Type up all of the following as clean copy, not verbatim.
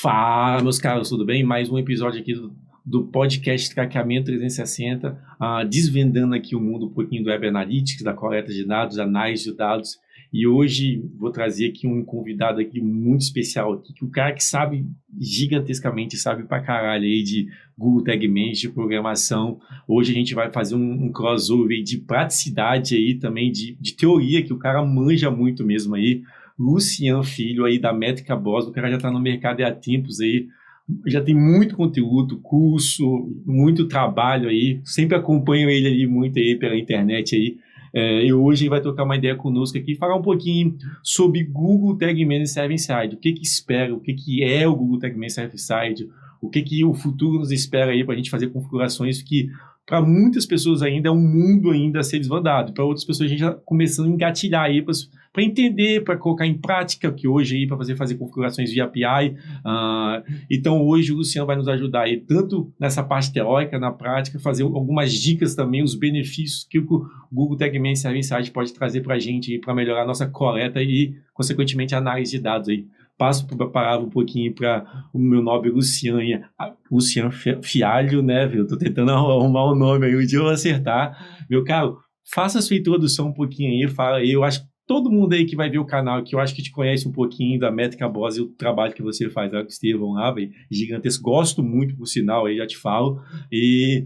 Fala, meus caros, tudo bem? Mais um episódio aqui do podcast Traqueamento 360, desvendando aqui o mundo um pouquinho do Web Analytics, da coleta de dados, análise de dados. E hoje vou trazer aqui um convidado aqui muito especial, aqui, que o cara que sabe gigantescamente, sabe pra caralho aí de Google Tag Manager, de programação. Hoje a gente vai fazer um crossover aí de praticidade aí também, de teoria, que o cara manja muito mesmo aí. Lucian Filho aí da Métrica Boss, o cara já está no mercado há tempos aí, já tem muito conteúdo, curso, muito trabalho aí, sempre acompanho ele ali muito aí pela internet aí, e hoje ele vai trocar uma ideia conosco aqui, falar um pouquinho sobre Google Tag Manager Server Side, o que espera, o que é o Google Tag Manager Server Side, o que o futuro nos espera aí para a gente fazer configurações que para muitas pessoas ainda é um mundo ainda a ser desvendado, para outras pessoas a gente já começando a engatilhar aí para entender, para colocar em prática, que hoje aí para fazer configurações via API. Então hoje o Luciano vai nos ajudar aí tanto nessa parte teórica, na prática, fazer algumas dicas também, os benefícios que o Google Tag Manager Server Side pode trazer para a gente para melhorar a nossa coleta e consequentemente a análise de dados aí. Passo a palavra um pouquinho para o meu nobre Luciano Fialho, né, viu? Tô tentando arrumar o nome aí, um dia eu vou acertar. Meu caro, faça a sua introdução um pouquinho aí, fala aí, eu acho que todo mundo aí que vai ver o canal, que eu acho que te conhece um pouquinho da Métrica Boss e o trabalho que você faz lá com o Estevão lá, velho, gigantesco, gosto muito, por sinal, aí já te falo, e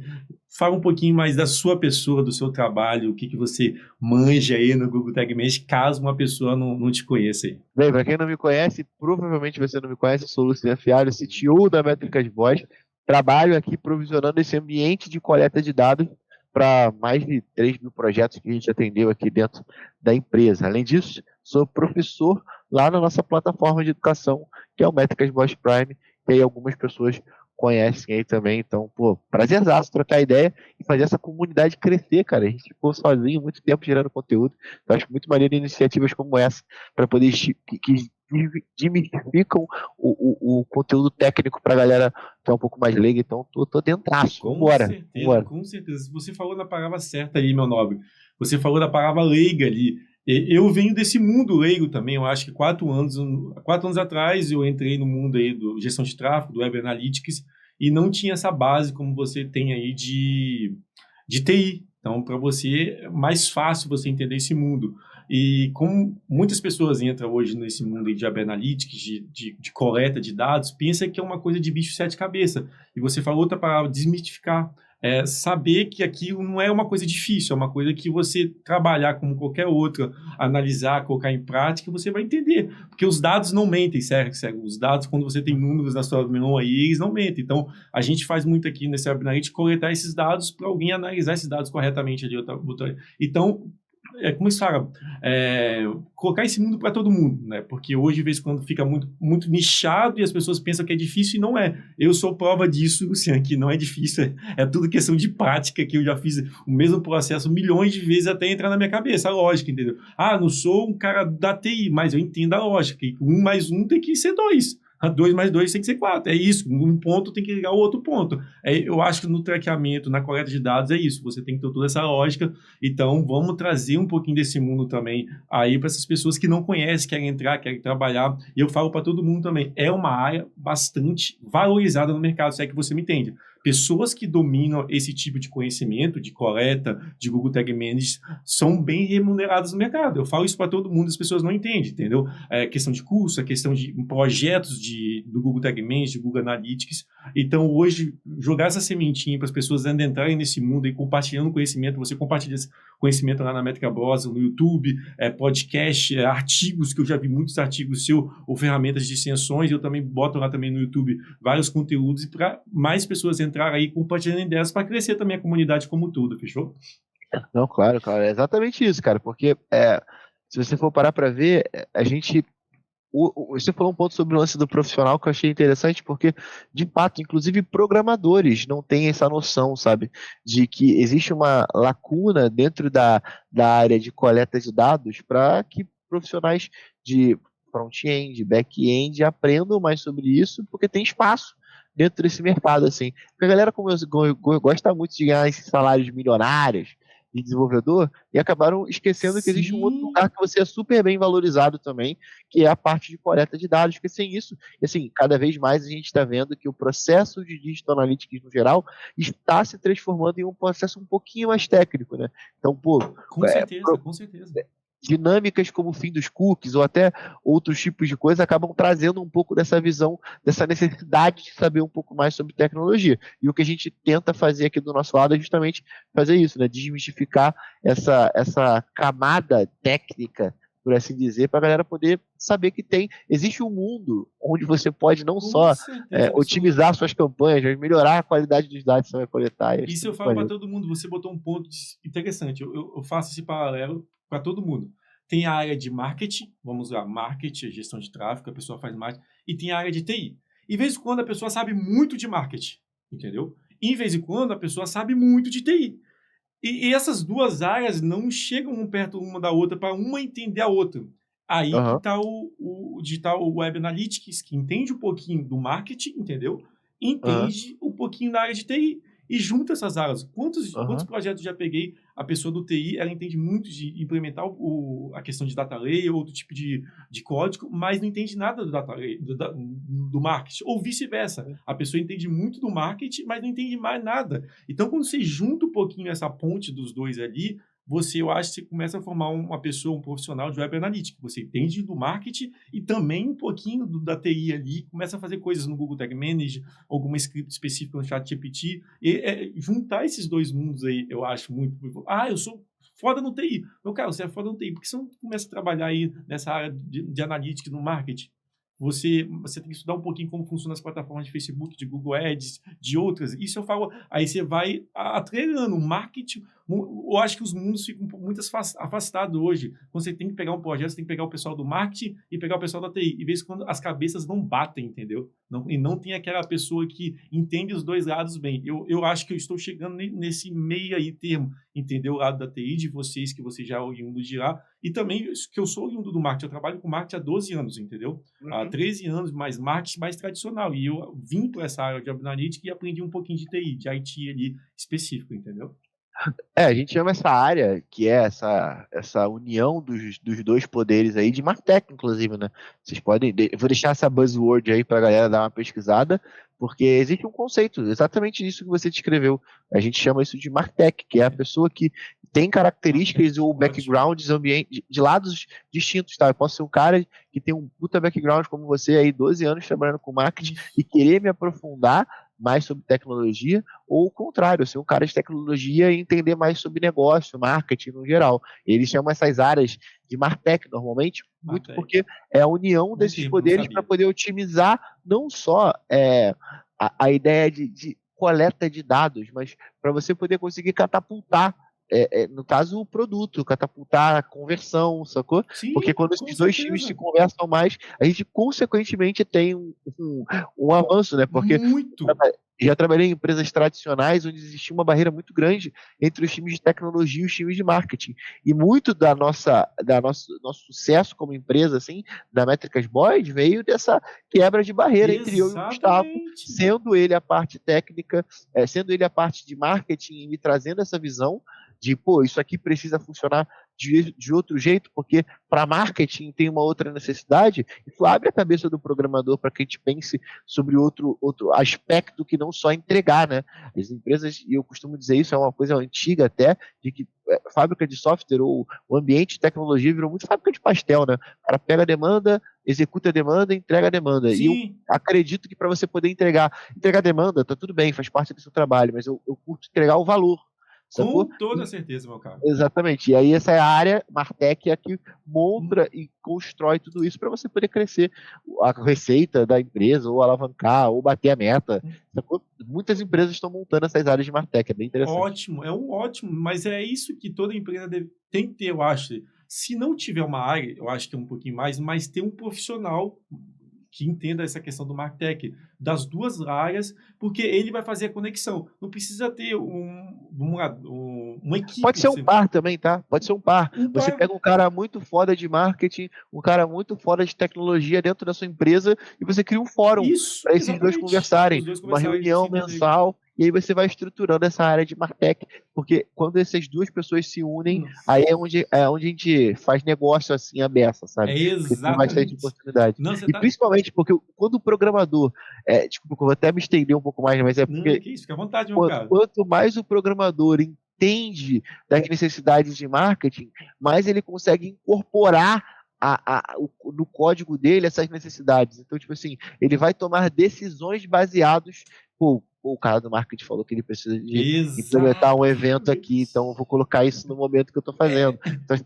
fala um pouquinho mais da sua pessoa, do seu trabalho, o que você manja aí no Google Tag Manager, caso uma pessoa não te conheça aí. Bem, para quem não me conhece, provavelmente você não me conhece, eu sou o Luciano Fialho, CTO da Métricas Boss. Trabalho aqui provisionando esse ambiente de coleta de dados para mais de 3 mil projetos que a gente atendeu aqui dentro da empresa. Além disso, sou professor lá na nossa plataforma de educação, que é o Métricas Boss Prime, que aí algumas pessoas conhecem aí também. Então, prazerzaço trocar ideia e fazer essa comunidade crescer, cara. A gente ficou sozinho muito tempo gerando conteúdo. Eu acho muito maneiro iniciativas como essa para poder que desmistificam o conteúdo técnico para a galera que é um pouco mais leiga. Então, tô dentraço. Vambora. Com certeza. Você falou da palavra certa aí, meu nobre. Você falou da palavra leiga ali. Eu venho desse mundo leigo também. Eu acho que 4 anos atrás eu entrei no mundo aí do gestão de tráfego, do Web Analytics, e não tinha essa base como você tem aí de TI. Então, para você, é mais fácil você entender esse mundo. E como muitas pessoas entram hoje nesse mundo de Web Analytics, de coleta de dados, pensa que é uma coisa de bicho sete cabeças. E você falou outra palavra, desmistificar. Saber que aquilo não é uma coisa difícil, é uma coisa que você trabalhar como qualquer outra, analisar, colocar em prática, você vai entender. Porque os dados não mentem, certo? Os dados, quando você tem números na sua mão aí, eles não mentem. Então, a gente faz muito aqui nesse Web Analytics coletar esses dados para alguém analisar esses dados corretamente ali. Então, como se fala, colocar esse mundo para todo mundo, né? Porque hoje, de vez em quando, fica muito, muito nichado e as pessoas pensam que é difícil e não é. Eu sou prova disso, Luciano, que não é difícil, é tudo questão de prática, que eu já fiz o mesmo processo milhões de vezes até entrar na minha cabeça, a lógica, entendeu? Não sou um cara da TI, mas eu entendo a lógica, que 1 mais 1 tem que ser 2. 2 mais 2 tem que ser 4. É isso. Um ponto tem que ligar o outro ponto. Eu acho que no traqueamento, na coleta de dados, é isso. Você tem que ter toda essa lógica. Então, vamos trazer um pouquinho desse mundo também aí para essas pessoas que não conhecem, querem entrar, querem trabalhar. E eu falo para todo mundo também. É uma área bastante valorizada no mercado, se é que você me entende. Pessoas que dominam esse tipo de conhecimento, de coleta, de Google Tag Manager, são bem remuneradas no mercado. Eu falo isso para todo mundo, as pessoas não entendem, entendeu? Questão de curso, questão de projetos do Google Tag Manager, de Google Analytics. Então, hoje, jogar essa sementinha para as pessoas entrarem nesse mundo e compartilhando conhecimento, você compartilha esse conhecimento lá na Métrica Boss, no YouTube, podcast, artigos, que eu já vi muitos artigos seu, ou ferramentas de extensões, eu também boto lá também no YouTube vários conteúdos para mais pessoas entrar aí compartilhando ideias para crescer também a comunidade como tudo, fechou? Não, claro, é exatamente isso, cara, porque se você for parar para ver, a gente você falou um ponto sobre o lance do profissional que eu achei interessante, porque, de fato, inclusive programadores não têm essa noção, sabe, de que existe uma lacuna dentro da área de coleta de dados para que profissionais de front-end, back-end aprendam mais sobre isso, porque tem espaço dentro desse mercado, assim. Porque a galera gosta muito de ganhar esses salários milionários, de desenvolvedor e acabaram esquecendo que existe um outro Sim, lugar que você é super bem valorizado também, que é a parte de coleta de dados, porque sem isso, assim, cada vez mais a gente está vendo que o processo de Digital Analytics no geral está se transformando em um processo um pouquinho mais técnico, né? Então, pô, com é, certeza, com certeza. dinâmicas como o fim dos cookies ou até outros tipos de coisa acabam trazendo um pouco dessa visão, dessa necessidade de saber um pouco mais sobre tecnologia. E o que a gente tenta fazer aqui do nosso lado é justamente fazer isso, né? Desmistificar essa camada técnica, por assim dizer, para a galera poder saber que existe um mundo onde você pode não Com só certeza absoluta. otimizar suas campanhas, mas melhorar a qualidade dos dados que você vai coletar. E acho isso Isso eu muito falo para maneiro. todo mundo. Você botou um ponto interessante. Eu faço esse paralelo para todo mundo. Tem a área de marketing, vamos lá, marketing, gestão de tráfego, a pessoa faz marketing, e tem a área de TI. E, de vez em quando a pessoa sabe muito de marketing, entendeu? E, em vez em quando a pessoa sabe muito de TI. E essas duas áreas não chegam um perto uma da outra para uma entender a outra. Aí que Aham, está o Digital Web Analytics, que entende um pouquinho do marketing, entendeu? aham, Entende um pouquinho da área de TI. E junta essas áreas. Quantos aham, projetos já peguei? A pessoa do TI, ela entende muito de implementar a questão de data layer, outro tipo de código, mas não entende nada do data layer, do marketing. Ou vice-versa. A pessoa entende muito do marketing, mas não entende mais nada. Então, quando você junta um pouquinho essa ponte dos dois ali, eu acho que você começa a formar uma pessoa, um profissional de web analytics. Você entende do marketing e também um pouquinho da TI ali, começa a fazer coisas no Google Tag Manager, alguma script específica no ChatGPT. E juntar esses dois mundos aí, eu acho muito. Ah, eu sou foda no TI. Meu cara, você é foda no TI. Por que você não começa a trabalhar aí nessa área de analytics no marketing? Você tem que estudar um pouquinho como funcionam as plataformas de Facebook, de Google Ads, de outras. Isso eu falo. Aí você vai atrelando o marketing. Eu acho que os mundos ficam muito afastados hoje. Quando você tem que pegar um projeto, você tem que pegar o pessoal do marketing e pegar o pessoal da TI. E vez quando as cabeças não batem, entendeu? E não tem aquela pessoa que entende os dois lados bem. Eu acho que eu estou chegando nesse meio aí termo, entendeu? O lado da TI, de vocês, que você já é oriundo de lá, e também que eu sou oriundo do marketing. Eu trabalho com marketing há 12 anos, entendeu? Há uhum. 13 anos, mais marketing mais tradicional. E eu vim para essa área de analytics e aprendi um pouquinho de TI, de IT ali específico, entendeu? A gente chama essa área, que é essa união dos dois poderes aí, de Martech, inclusive, né? Vocês podem. Eu vou deixar essa buzzword aí pra galera dar uma pesquisada, porque existe um conceito, exatamente isso que você descreveu. A gente chama isso de Martech, que é a pessoa que tem características ou Ótimo. backgrounds de lados distintos, tá? Eu posso ser um cara que tem um puta background como você aí, 12 anos trabalhando com marketing, Isso. e querer me aprofundar mais sobre tecnologia, ou o contrário, ser um cara de tecnologia e entender mais sobre negócio, marketing no geral. Eles chamam essas áreas de Martech normalmente, muito Martech. porque é a união Bom desses termo, não poderes para sabia. poder otimizar não só a ideia de coleta de dados, mas para você poder conseguir catapultar no caso, o produto, catapultar a conversão, sacou? Porque Sim, quando com esses dois times se certeza. conversam mais, a gente consequentemente tem um avanço, né? Porque Muito. já trabalhei em empresas tradicionais onde existia uma barreira muito grande entre os times de tecnologia e os times de marketing. E muito nosso sucesso como empresa, assim, da Métricas Boys, veio dessa quebra de barreira entre eu e o Gustavo, Exatamente. sendo ele a parte técnica, sendo ele a parte de marketing e me trazendo essa visão de, pô, isso aqui precisa funcionar de outro jeito, porque para marketing tem uma outra necessidade, isso abre a cabeça do programador para que a gente pense sobre outro aspecto que não só entregar, né? As empresas, e eu costumo dizer isso, é uma coisa antiga até, de que fábrica de software ou o ambiente de tecnologia virou muito fábrica de pastel, né? O cara pega a demanda, executa a demanda, entrega a demanda. E eu Sim, acredito que para você poder entregar a demanda, tá tudo bem, faz parte do seu trabalho, mas eu curto entregar o valor, sacou? com toda E certeza, meu caro. exatamente. E aí essa é a área Martech é a que monta e constrói tudo isso para você poder crescer a receita da empresa, ou alavancar, ou bater a meta. Sacou? Muitas empresas estão montando essas áreas de Martech, é bem interessante. Ótimo, é um ótimo, mas é isso que toda empresa tem que ter, eu acho. Se não tiver uma área, eu acho que é um pouquinho mais, mas ter um profissional que entenda essa questão do martech, das duas áreas, porque ele vai fazer a conexão. Não precisa ter uma Pode equipe. ser um par também, tá? Pode ser um par. Um Você par. pega um cara muito foda de marketing, um cara muito foda de tecnologia dentro da sua empresa e você cria um fórum Isso, para esses dois exatamente. conversarem, Os dois uma conversarem, se reunião entenderem. mensal e aí você vai estruturando essa área de Martech, porque quando essas duas pessoas se unem, aí é onde a gente faz negócio assim, a beça, sabe? É Porque tem bastante exatamente. oportunidade. Não, você E tá. principalmente porque quando o programador, desculpa, eu vou até me estender um pouco mais, mas é Não, porque que isso, fica à vontade, meu quanto, cara. quanto mais o programador entende das necessidades de marketing, mais ele consegue incorporar no código dele essas necessidades. Então, tipo assim, ele vai tomar decisões baseadas. Pô, o cara do marketing falou que ele precisa de implementar um evento aqui, então eu vou colocar isso no momento que eu estou fazendo. Então,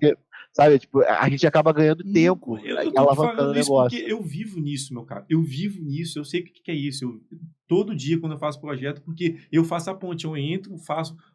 sabe, tipo, a gente acaba ganhando tempo Eu e tô te alavancando o falando isso porque negócio. eu vivo nisso, meu cara. Eu vivo nisso, eu sei o que que é isso. Todo dia, quando eu faço projeto, porque eu faço a ponte, eu entro,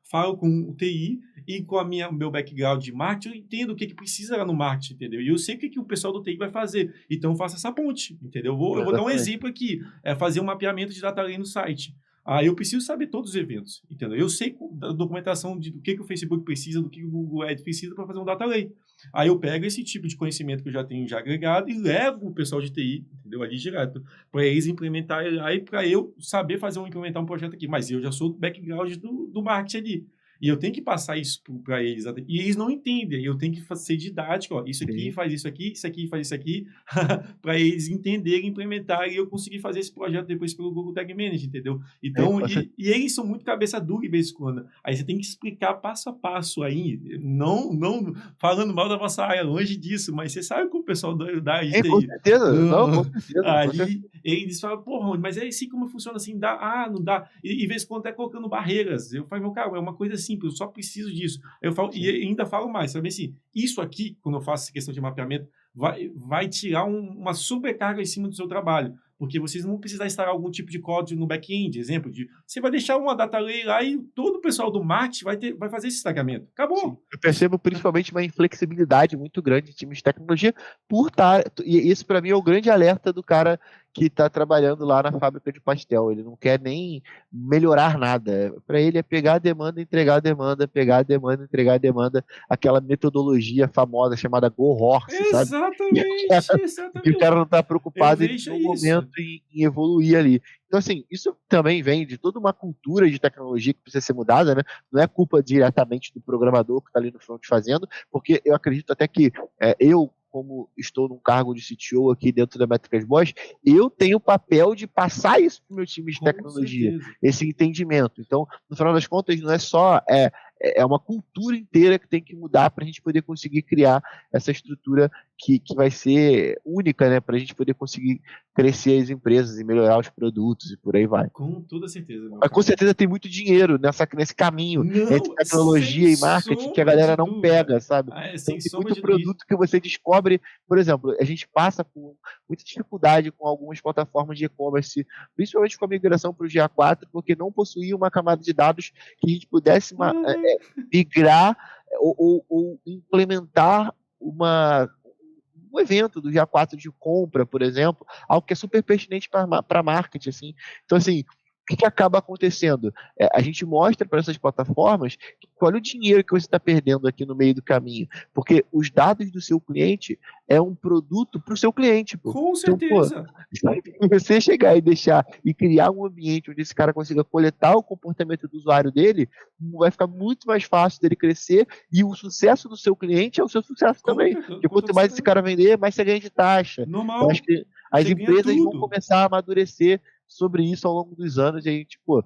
falo com o TI e com meu background de marketing, eu entendo o que precisa lá no marketing, entendeu? E eu sei o que o pessoal do TI vai fazer. Então, eu faço essa ponte, entendeu? Eu vou dar um Exatamente. exemplo aqui, fazer um mapeamento de data lane no site. Aí eu preciso saber todos os eventos, entendeu? Eu sei da documentação do que o Facebook precisa, do que o Google Ads precisa para fazer um data lane. Aí eu pego esse tipo de conhecimento que eu já tenho já agregado e levo o pessoal de TI, entendeu? Ali direto, para eles implementarem lá e para eu saber implementar um projeto aqui. Mas eu já sou do background do marketing ali. E eu tenho que passar isso para eles. E eles não entendem. Eu tenho que ser didático. Ó, isso aqui Sim. faz isso aqui faz isso aqui, para eles entenderem, implementarem e eu conseguir fazer esse projeto depois pelo Google Tag Manager, entendeu? Então, e eles são muito cabeça dura de vez em quando. Aí você tem que explicar passo a passo aí. Não falando mal da vossa área, longe disso, mas você sabe como o pessoal da É, com TI. certeza. Não, com certeza. Com certeza. Ali, eles falam, porra, mas é assim como funciona assim? Dá, não dá. E vez em quando até colocando barreiras. Eu falo, meu cara, é uma coisa simples, eu só preciso disso. Eu falo, e ainda falo mais, sabe assim, isso aqui, quando eu faço essa questão de mapeamento, vai tirar uma sobrecarga em cima do seu trabalho. Porque vocês não vão precisar instalar algum tipo de código no back-end, exemplo de você vai deixar uma data layer lá e todo o pessoal do marketing vai fazer esse destacamento. Acabou. Sim. Eu percebo principalmente uma inflexibilidade muito grande de times de tecnologia por estar. E isso para mim é o grande alerta do cara que está trabalhando lá na fábrica de pastel. Ele não quer nem melhorar nada. Para ele é pegar a demanda, entregar a demanda, pegar a demanda, entregar a demanda. Aquela metodologia famosa chamada Go Horse, sabe? E o cara não está Eu preocupado em vejo nenhum isso. momento em evoluir ali. Então, assim, isso também vem de toda uma cultura de tecnologia que precisa ser mudada, né? Não é culpa diretamente do programador que está ali no front fazendo, porque eu acredito até que eu, como estou num cargo de CTO aqui dentro da Métricas Boss, eu tenho o papel de passar isso para o meu time de tecnologia, esse entendimento. Então, no final das contas, não é só... É uma cultura inteira que tem que mudar para a gente poder conseguir criar essa estrutura que vai ser única, né? Para a gente poder conseguir crescer as empresas e melhorar os produtos e por aí vai. Com toda certeza, meu Mas com cara. certeza tem muito dinheiro nesse caminho entre tecnologia e marketing que a galera não pega, sabe? Então tem muito produto que você descobre. Por exemplo, a gente passa por muita dificuldade com algumas plataformas de e-commerce, principalmente com a migração para o GA4, porque não possuía uma camada de dados que a gente pudesse migrar ou implementar um evento do GA4 de compra, por exemplo, algo que é super pertinente para marketing, assim. Então, assim, o que acaba acontecendo? A gente mostra para essas plataformas que olha o dinheiro que você está perdendo aqui no meio do caminho, porque os dados do seu cliente é um produto para o seu cliente. Pô. Com certeza. Então, você chegar e deixar e criar um ambiente onde esse cara consiga coletar o comportamento do usuário dele, vai ficar muito mais fácil dele crescer e o sucesso do seu cliente é o seu sucesso também. Porque quanto mais esse cara vender, mais você ganha de taxa. Normal. Eu acho que as empresas vão começar a amadurecer sobre isso ao longo dos anos e aí, tipo,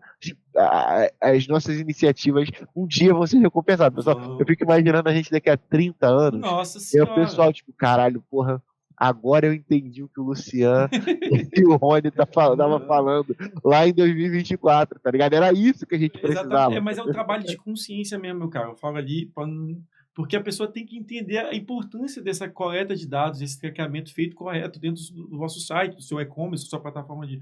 as nossas iniciativas um dia vão ser recompensadas. Pessoal, eu fico imaginando a gente daqui a 30 anos. Nossa e senhora. o pessoal, tipo, caralho, porra, agora eu entendi o que o Luciano e o Rony tava falando lá em 2024, tá ligado? Era isso que a gente precisava. Mas é um trabalho de consciência mesmo, meu cara. Eu falo ali porque a pessoa tem que entender a importância dessa coleta de dados, esse traqueamento feito correto dentro do vosso site, do seu e-commerce, da sua plataforma de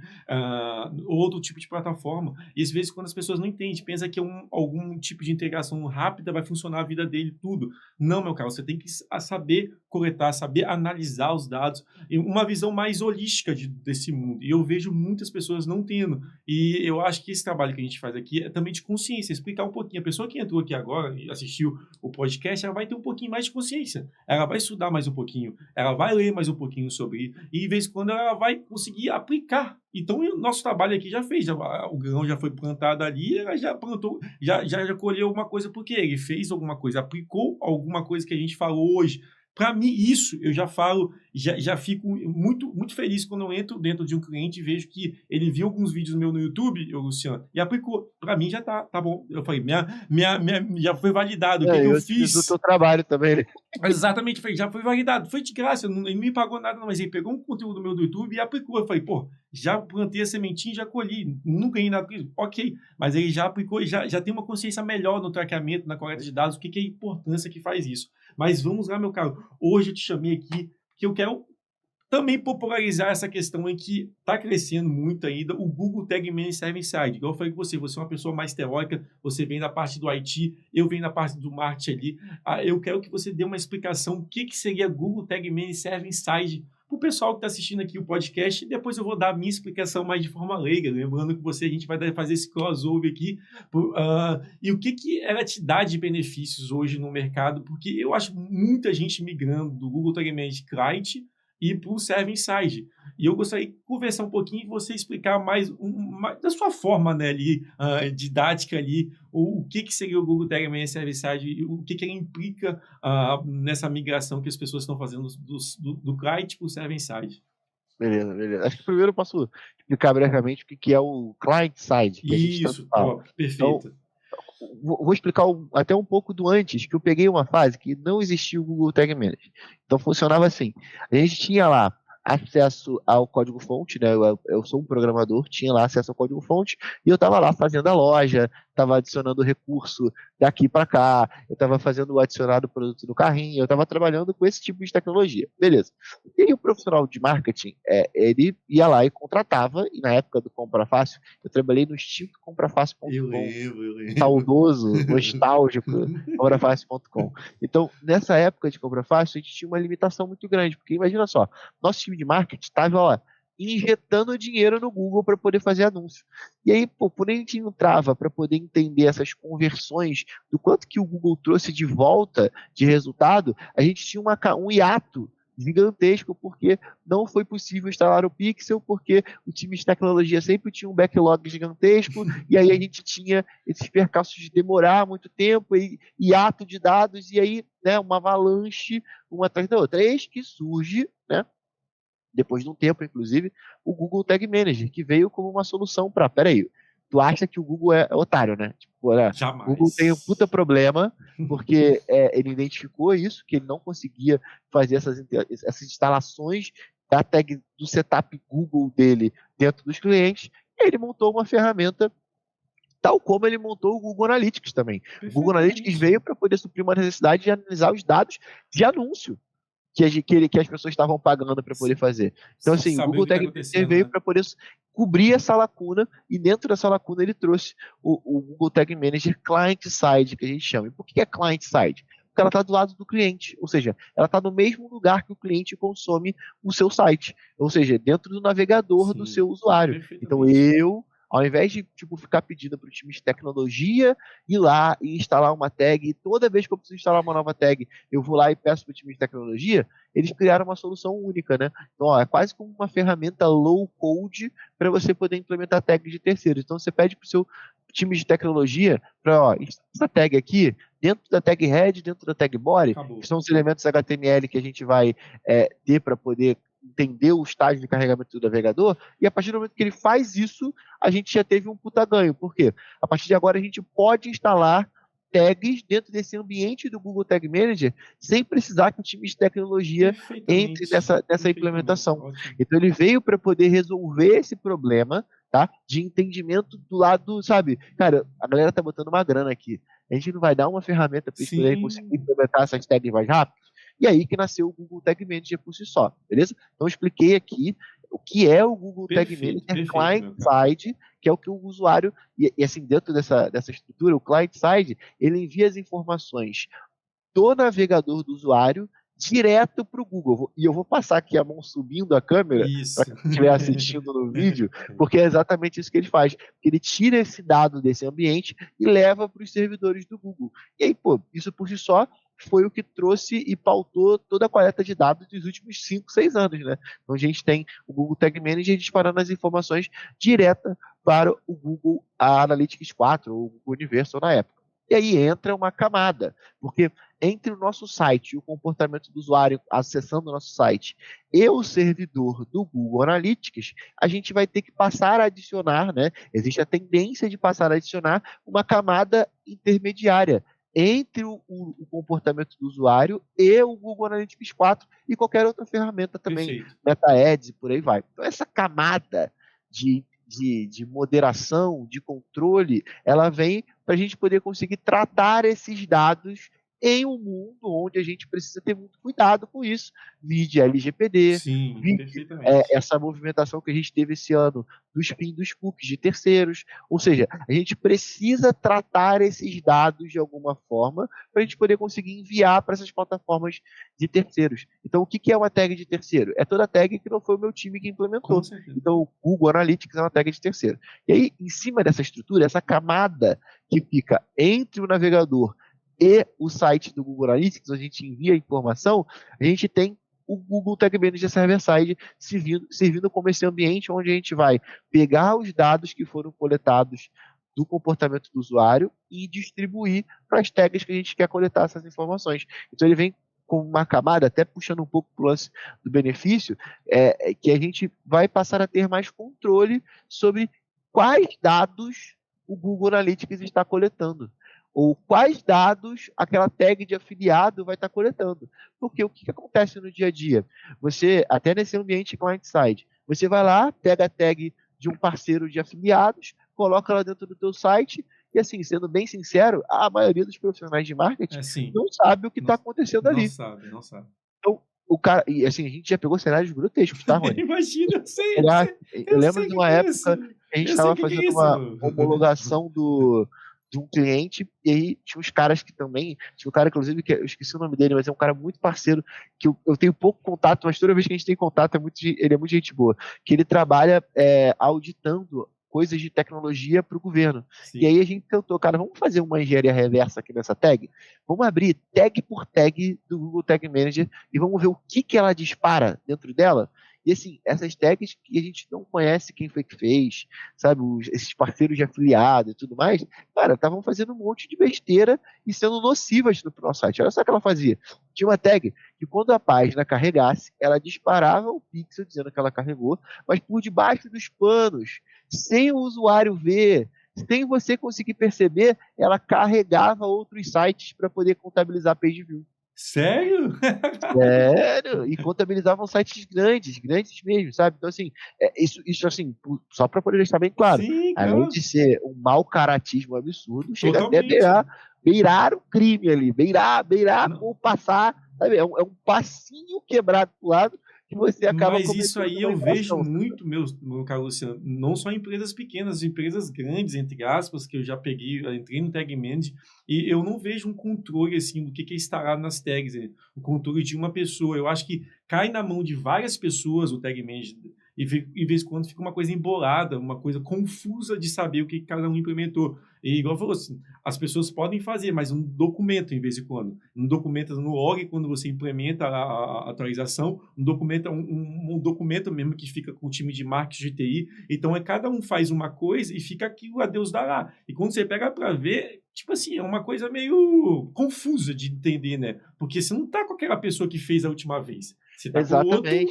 outro tipo de plataforma. E às vezes quando as pessoas não entendem, pensa que algum tipo de integração rápida vai funcionar a vida dele tudo. Não, meu caro, você tem que saber coletar, saber analisar os dados, e uma visão mais holística desse mundo. E eu vejo muitas pessoas não tendo. E eu acho que esse trabalho que a gente faz aqui é também de consciência, explicar um pouquinho. A pessoa que entrou aqui agora e assistiu o podcast, podcast, ela vai ter um pouquinho mais de consciência. Ela vai estudar mais um pouquinho, ela vai ler mais um pouquinho sobre, e de vez em quando ela vai conseguir aplicar. Então, o nosso trabalho aqui já fez, o grão já foi plantado ali, ela já plantou, já colheu alguma coisa, porque ele fez alguma coisa, aplicou alguma coisa que a gente falou hoje. Para mim, isso eu já falo, já fico muito, muito feliz quando eu entro dentro de um cliente e vejo que ele viu alguns vídeos meus no YouTube, Luciano, e aplicou. Para mim já tá bom. Eu falei, já foi validado. O que eu fiz? Do teu trabalho também, né? Exatamente, já foi validado. Foi de graça, ele não me pagou nada, não, mas ele pegou um conteúdo meu do YouTube e aplicou. Eu falei, pô, já plantei a sementinha, já colhi, não ganhei nada com isso. Ok, mas ele já aplicou e já tem uma consciência melhor no traqueamento, na coleta de dados, o que é a importância que faz isso. Mas vamos lá, meu caro. Hoje eu te chamei aqui, que eu quero também popularizar essa questão em que está crescendo muito ainda o Google Tag Manager Server Side. Igual eu falei com você é uma pessoa mais teórica, você vem da parte do IT, eu venho da parte do marketing ali. Eu quero que você dê uma explicação o que seria Google Tag Manager Server Side para o pessoal que está assistindo aqui o podcast, e depois eu vou dar a minha explicação mais de forma leiga, lembrando que a gente vai fazer esse crossover aqui, e o que ela te dá de benefícios hoje no mercado, porque eu acho muita gente migrando do Google Tag Manager Client e para o Server Inside. E eu gostaria de conversar um pouquinho e você explicar mais da sua forma, né, ali, didática ali, o que seria o Google Tag Manager Server Inside e o que ele implica nessa migração que as pessoas estão fazendo do client para o Server Inside. Beleza. Acho que primeiro eu posso explicar brevemente o que é o client side. Isso, top, perfeito. Então, vou explicar até um pouco do antes, que eu peguei uma fase que não existia o Google Tag Manager. Então funcionava assim, a gente tinha lá acesso ao código-fonte, né? Eu sou um programador, tinha lá acesso ao código-fonte, e eu estava lá fazendo a loja, estava adicionando recurso daqui para cá, eu estava fazendo o adicionado produto no carrinho, eu estava trabalhando com esse tipo de tecnologia. Beleza. E aí o profissional de marketing, ele ia lá e contratava, e na época do Compra Fácil, eu trabalhei no extinto comprafácil.com, saudoso, nostálgico, comprafácil.com. Então, nessa época de Compra Fácil, a gente tinha uma limitação muito grande, porque imagina só, nosso time de marketing estava injetando dinheiro no Google para poder fazer anúncio. E aí, por a gente entrava para poder entender essas conversões, do quanto que o Google trouxe de volta de resultado, a gente tinha um hiato gigantesco, porque não foi possível instalar o Pixel, porque o time de tecnologia sempre tinha um backlog gigantesco, e aí a gente tinha esses percalços de demorar muito tempo, e hiato de dados, e aí, né, uma avalanche, uma atrás da outra. Eis que surge, né, depois de um tempo, inclusive, o Google Tag Manager, que veio como uma solução para, peraí, tu acha que o Google é otário, né? Tipo, olha, jamais. O Google tem um puta problema, porque ele identificou isso, que ele não conseguia fazer essas instalações da tag do setup Google dele dentro dos clientes, e ele montou uma ferramenta tal como ele montou o Google Analytics também. O Google Analytics veio para poder suprir uma necessidade de analisar os dados de anúncio que as pessoas estavam pagando para poder fazer. Então, assim, o Google Tag Manager veio para poder cobrir essa lacuna, e dentro dessa lacuna ele trouxe o Google Tag Manager Client-Side, que a gente chama. E por que é Client-Side? Porque ela está do lado do cliente, ou seja, ela está no mesmo lugar que o cliente consome o seu site, ou seja, dentro do navegador do seu usuário. Então, ao invés de ficar pedindo para o time de tecnologia ir lá e instalar uma tag, e toda vez que eu preciso instalar uma nova tag, eu vou lá e peço para o time de tecnologia, eles criaram uma solução única, né? Então, é quase como uma ferramenta low code para você poder implementar tags de terceiros. Então, você pede para o seu time de tecnologia para, essa tag aqui, dentro da tag head, dentro da tag body, que são os elementos HTML que a gente vai ter para poder entender o estágio de carregamento do navegador, e a partir do momento que ele faz isso, a gente já teve um puta ganho. Por quê? A partir de agora a gente pode instalar tags dentro desse ambiente do Google Tag Manager sem precisar que o time de tecnologia entre nessa implementação. Ótimo. Então ele veio para poder resolver esse problema, tá, de entendimento do lado, sabe? Cara, a galera tá botando uma grana aqui. A gente não vai dar uma ferramenta para eles poderem conseguir implementar essas tags mais rápido? E aí que nasceu o Google Tag Manager por si só, beleza? Então eu expliquei aqui o que é o Google Tag Manager Client-Side, que é o que o usuário, e assim, dentro dessa estrutura, o Client-Side, ele envia as informações do navegador do usuário direto para o Google. E eu vou passar aqui a mão subindo a câmera para quem estiver assistindo no vídeo, porque é exatamente isso que ele faz. Ele tira esse dado desse ambiente e leva para os servidores do Google. E aí, isso por si só foi o que trouxe e pautou toda a coleta de dados dos últimos 5, 6 anos, né? Então a gente tem o Google Tag Manager disparando as informações direta para o Google Analytics 4 ou o Google Universal na época. E aí entra uma camada, porque entre o nosso site e o comportamento do usuário acessando o nosso site e o servidor do Google Analytics, a gente vai ter que passar a adicionar, né? Existe a tendência de passar a adicionar uma camada intermediária entre o comportamento do usuário e o Google Analytics 4 e qualquer outra ferramenta também, Perfeito. Meta Ads e por aí vai. Então, essa camada de moderação, de controle, ela vem para a gente poder conseguir tratar esses dados em um mundo onde a gente precisa ter muito cuidado com isso, vide LGPD, Sim, vide perfeitamente. essa movimentação que a gente teve esse ano dos fins dos cookies de terceiros, ou seja, a gente precisa tratar esses dados de alguma forma para a gente poder conseguir enviar para essas plataformas de terceiros. Então, o que é uma tag de terceiro? É toda tag que não foi o meu time que implementou. Com certeza. Então, o Google Analytics é uma tag de terceiro. E aí, em cima dessa estrutura, essa camada que fica entre o navegador e o site do Google Analytics, onde a gente envia a informação, a gente tem o Google Tag Manager Server-Side servindo como esse ambiente onde a gente vai pegar os dados que foram coletados do comportamento do usuário e distribuir para as tags que a gente quer coletar essas informações. Então ele vem com uma camada, até puxando um pouco para o lance do benefício, que a gente vai passar a ter mais controle sobre quais dados o Google Analytics está coletando ou quais dados aquela tag de afiliado vai estar coletando. Porque o que acontece no dia a dia? Você, até nesse ambiente client-side, você vai lá, pega a tag de um parceiro de afiliados, coloca lá dentro do teu site, e assim, sendo bem sincero, a maioria dos profissionais de marketing não sabe o que está acontecendo ali. Não sabe. Então, o cara, e assim, a gente já pegou cenários grotescos, tá, Rony? Imagina, eu sei. Eu lembro de uma época que a gente estava fazendo uma homologação de um cliente, e aí tinha uns caras que também, tinha um cara, inclusive, que eu esqueci o nome dele, mas é um cara muito parceiro, que eu tenho pouco contato, mas toda vez que a gente tem contato, ele é muito gente boa, que ele trabalha auditando coisas de tecnologia para o governo. Sim. E aí a gente tentou, cara, vamos fazer uma engenharia reversa aqui nessa tag? Vamos abrir tag por tag do Google Tag Manager e vamos ver o que ela dispara dentro dela. E assim, essas tags que a gente não conhece quem foi que fez, sabe, esses parceiros de afiliado e tudo mais, cara, estavam fazendo um monte de besteira e sendo nocivas no nosso site. Olha só o que ela fazia. Tinha uma tag que quando a página carregasse, ela disparava o pixel dizendo que ela carregou, mas por debaixo dos panos, sem o usuário ver, sem você conseguir perceber, ela carregava outros sites para poder contabilizar page view. Sério? Sério, e contabilizavam sites grandes mesmo, sabe? Então, assim, isso assim, só para poder deixar bem claro, sim, além de ser um mau caratismo absurdo, chega totalmente. até a beirar o crime ali, beirar ou passar, sabe? É um passinho quebrado pro lado que você acaba Mas isso aí eu vejo muito, meu caro Luciano, não só empresas pequenas, empresas grandes, entre aspas, que eu já peguei, eu entrei no Tag Manager, e eu não vejo um controle, assim, do que é instalado nas tags, o controle de uma pessoa. Eu acho que cai na mão de várias pessoas o Tag Manager, e de vez em quando fica uma coisa embolada, uma coisa confusa de saber o que cada um implementou. E igual falou assim, as pessoas podem fazer, mas um documento em vez de quando. Um documento no log, quando você implementa a atualização, um documento mesmo que fica com o time de marketing de TI. Então, cada um faz uma coisa e fica aquilo a Deus dará. E quando você pega para ver, tipo assim, é uma coisa meio confusa de entender, né? Porque você não tá com aquela pessoa que fez a última vez. Você tá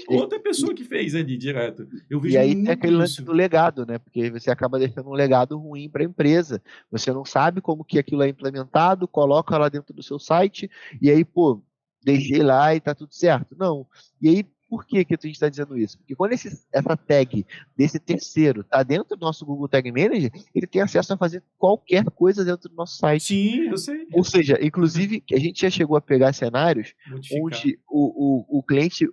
com outra pessoa que fez ali direto. Eu vejo e aí muito tem aquele lance isso. do legado, né? Porque você acaba deixando um legado ruim para a empresa. Você não sabe como que aquilo é implementado, coloca lá dentro do seu site e aí, pô, deixei lá e tá tudo certo. Não. E aí, por que a gente está dizendo isso? Porque quando essa tag desse terceiro está dentro do nosso Google Tag Manager, ele tem acesso a fazer qualquer coisa dentro do nosso site. Sim, eu sei. Ou seja, inclusive, a gente já chegou a pegar cenários onde o cliente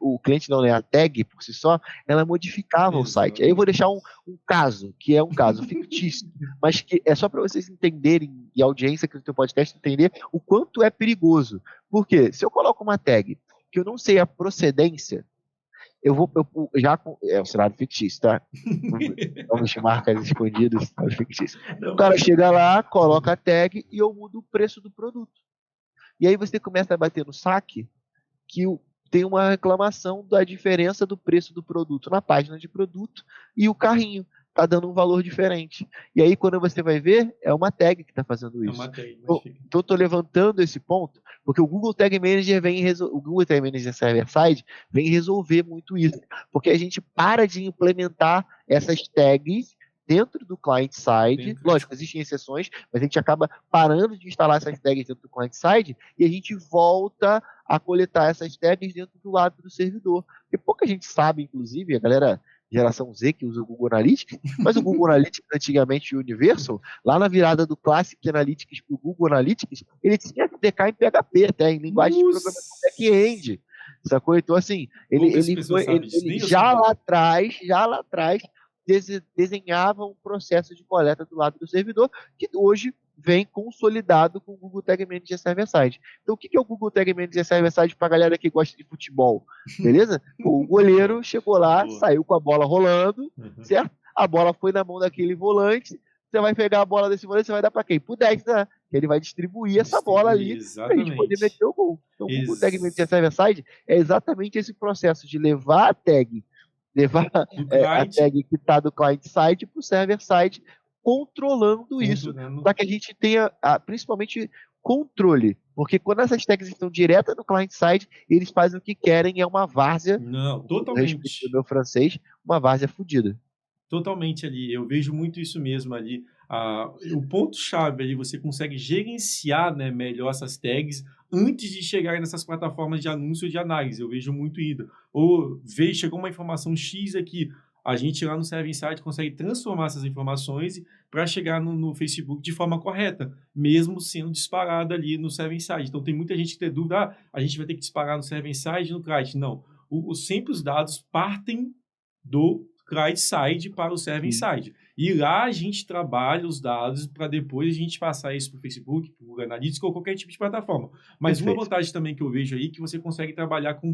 não, né, a tag por si só, ela modificava o site. Aí eu vou deixar um caso, que é um caso fictício, mas que é só para vocês entenderem, e a audiência que do teu podcast entender o quanto é perigoso. Porque se eu coloco uma tag que eu não sei a procedência, é um cenário fictício, tá? Vamos de marcas escondidas, cenário fictício. O cara chega lá, coloca a tag e eu mudo o preço do produto. E aí você começa a bater no saque que tem uma reclamação da diferença do preço do produto na página de produto e o carrinho está dando um valor diferente. E aí, quando você vai ver, é uma tag que está fazendo É isso. uma tag, Então, estou levantando esse ponto, porque o Google Tag Manager o Google Tag Manager Server-Side vem resolver muito isso, porque a gente para de implementar essas tags dentro do client-side. Lógico, existem exceções, mas a gente acaba parando de instalar essas tags dentro do client-side e a gente volta a coletar essas tags dentro do lado do servidor. Porque pouca gente sabe, inclusive, a galera geração Z que usa o Google Analytics, mas o Google Analytics antigamente o Universal, lá na virada do Classic Analytics para o Google Analytics, ele tinha SDK em PHP até, em linguagem de programação back-end. Sacou? Então, assim, ele já lá atrás, desenhava um processo de coleta do lado do servidor, que hoje vem consolidado com o Google Tag Manager Server-Side. Então, o que é o Google Tag Manager Server-Side para a galera que gosta de futebol? Beleza? O goleiro chegou lá, saiu com a bola rolando, certo? A bola foi na mão daquele volante, você vai pegar a bola desse volante, você vai dar para quem? Pro 10, né? Ele vai distribuir essa bola ali para a gente poder meter o gol. Então, o Google Tag Manager Server-Side é exatamente esse processo de levar a tag a tag que está do client-side para o server-side, controlando isso, para que a gente tenha, principalmente, controle. Porque quando essas tags estão diretas no client-side, eles fazem o que querem, é uma várzea. Não, totalmente. Respeito do meu francês, uma várzea fodida. Totalmente ali, eu vejo muito isso mesmo ali. O ponto-chave ali, você consegue gerenciar, né, melhor essas tags antes de chegar nessas plataformas de anúncio de análise. Eu vejo muito isso. Ou chegou uma informação X aqui, a gente lá no Server Insight consegue transformar essas informações para chegar no Facebook de forma correta, mesmo sendo disparado ali no Server Insight. Então tem muita gente que tem dúvida, a gente vai ter que disparar no Server Insight e no Kite. Não, sempre os dados partem do client-side para o server-side. E lá a gente trabalha os dados para depois a gente passar isso para o Facebook, para o Google Analytics ou qualquer tipo de plataforma. Mas uma vantagem também que eu vejo aí é que você consegue trabalhar com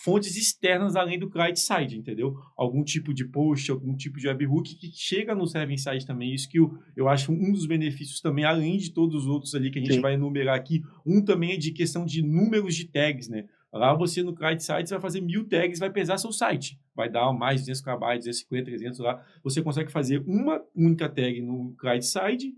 fontes externas além do client-side, entendeu? Algum tipo de post, algum tipo de webhook que chega no server-side também. Isso que eu acho um dos benefícios também, além de todos os outros ali que a gente vai enumerar aqui. Um também é de questão de números de tags, né? Lá você no client-side você vai fazer 1000 tags, vai pesar seu site. Vai dar mais de 200 KB, 250, 300 lá. Você consegue fazer uma única tag no client-side,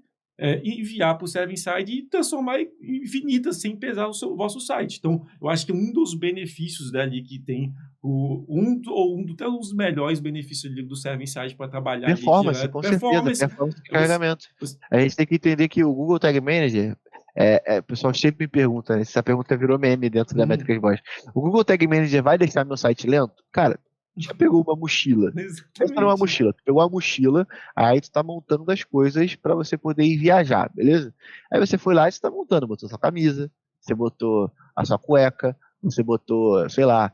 enviar para o server-side e transformar em infinitas sem pesar o vosso site. Então, eu acho que um dos benefícios dali que tem, um dos melhores benefícios do server-side para trabalhar... Performance, com certeza. Performance de carregamento. A gente tem que entender que o Google Tag Manager... o pessoal sempre me pergunta, né? Essa pergunta virou meme dentro da Métricas Voz. O Google Tag Manager vai deixar meu site lento? Cara, já pegou uma mochila. Pensa numa mochila. Tu pegou a mochila, aí tu tá montando as coisas para você poder ir viajar, beleza? Aí você foi lá e você tá montando, botou sua camisa, você botou a sua cueca, você botou, sei lá,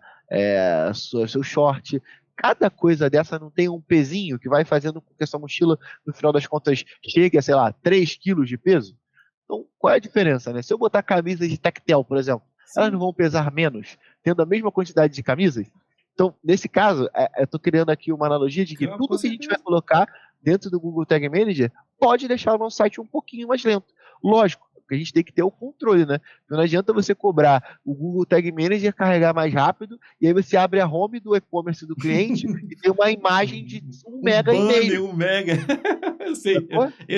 seu short. Cada coisa dessa não tem um pezinho que vai fazendo com que essa mochila, no final das contas, chegue a, sei lá, 3 quilos de peso? Então, qual é a diferença, né? Se eu botar camisas de tactel, por exemplo, elas não vão pesar menos, tendo a mesma quantidade de camisas? Então, nesse caso, eu estou criando aqui uma analogia de que tudo que a gente vai colocar dentro do Google Tag Manager pode deixar o nosso site um pouquinho mais lento. Lógico, porque a gente tem que ter o controle, né? Não adianta você cobrar o Google Tag Manager carregar mais rápido e aí você abre a home do e-commerce do cliente e tem uma imagem de 1 mega e meio. 1 mega. Eu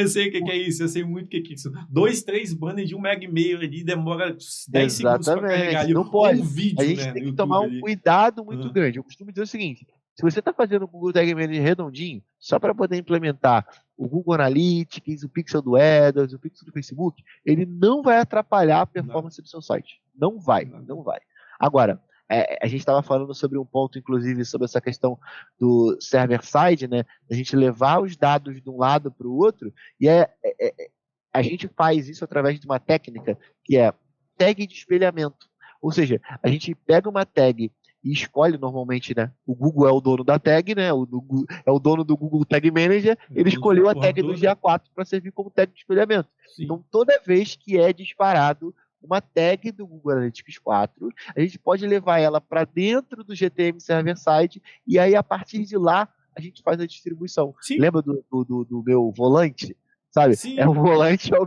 sei o que é isso, eu sei muito o que é isso. 2, 3 banners de 1 mega e meio ali, demora 10 segundos para carregar ali. Não pode. Um vídeo, a gente tem que tomar um cuidado muito grande. Eu costumo dizer o seguinte, se você está fazendo o Google Tag Manager redondinho, só para poder implementar o Google Analytics, o Pixel do AdWords, o Pixel do Facebook, ele não vai atrapalhar a performance do seu site. Não vai. Agora, a gente estava falando sobre um ponto, inclusive, sobre essa questão do server-side, né? A gente levar os dados de um lado para o outro, e a gente faz isso através de uma técnica que é tag de espelhamento. Ou seja, a gente pega uma tag e escolhe normalmente, né? O Google é o dono da tag, né? É o dono do Google Tag Manager. Ele escolheu a tag do GA4 para servir como tag de espelhamento. Sim. Então, toda vez que é disparado uma tag do Google Analytics 4, a gente pode levar ela para dentro do GTM Server-Side e aí, a partir de lá, a gente faz a distribuição. Sim. Lembra do meu volante? sabe? É Sim, o volante, é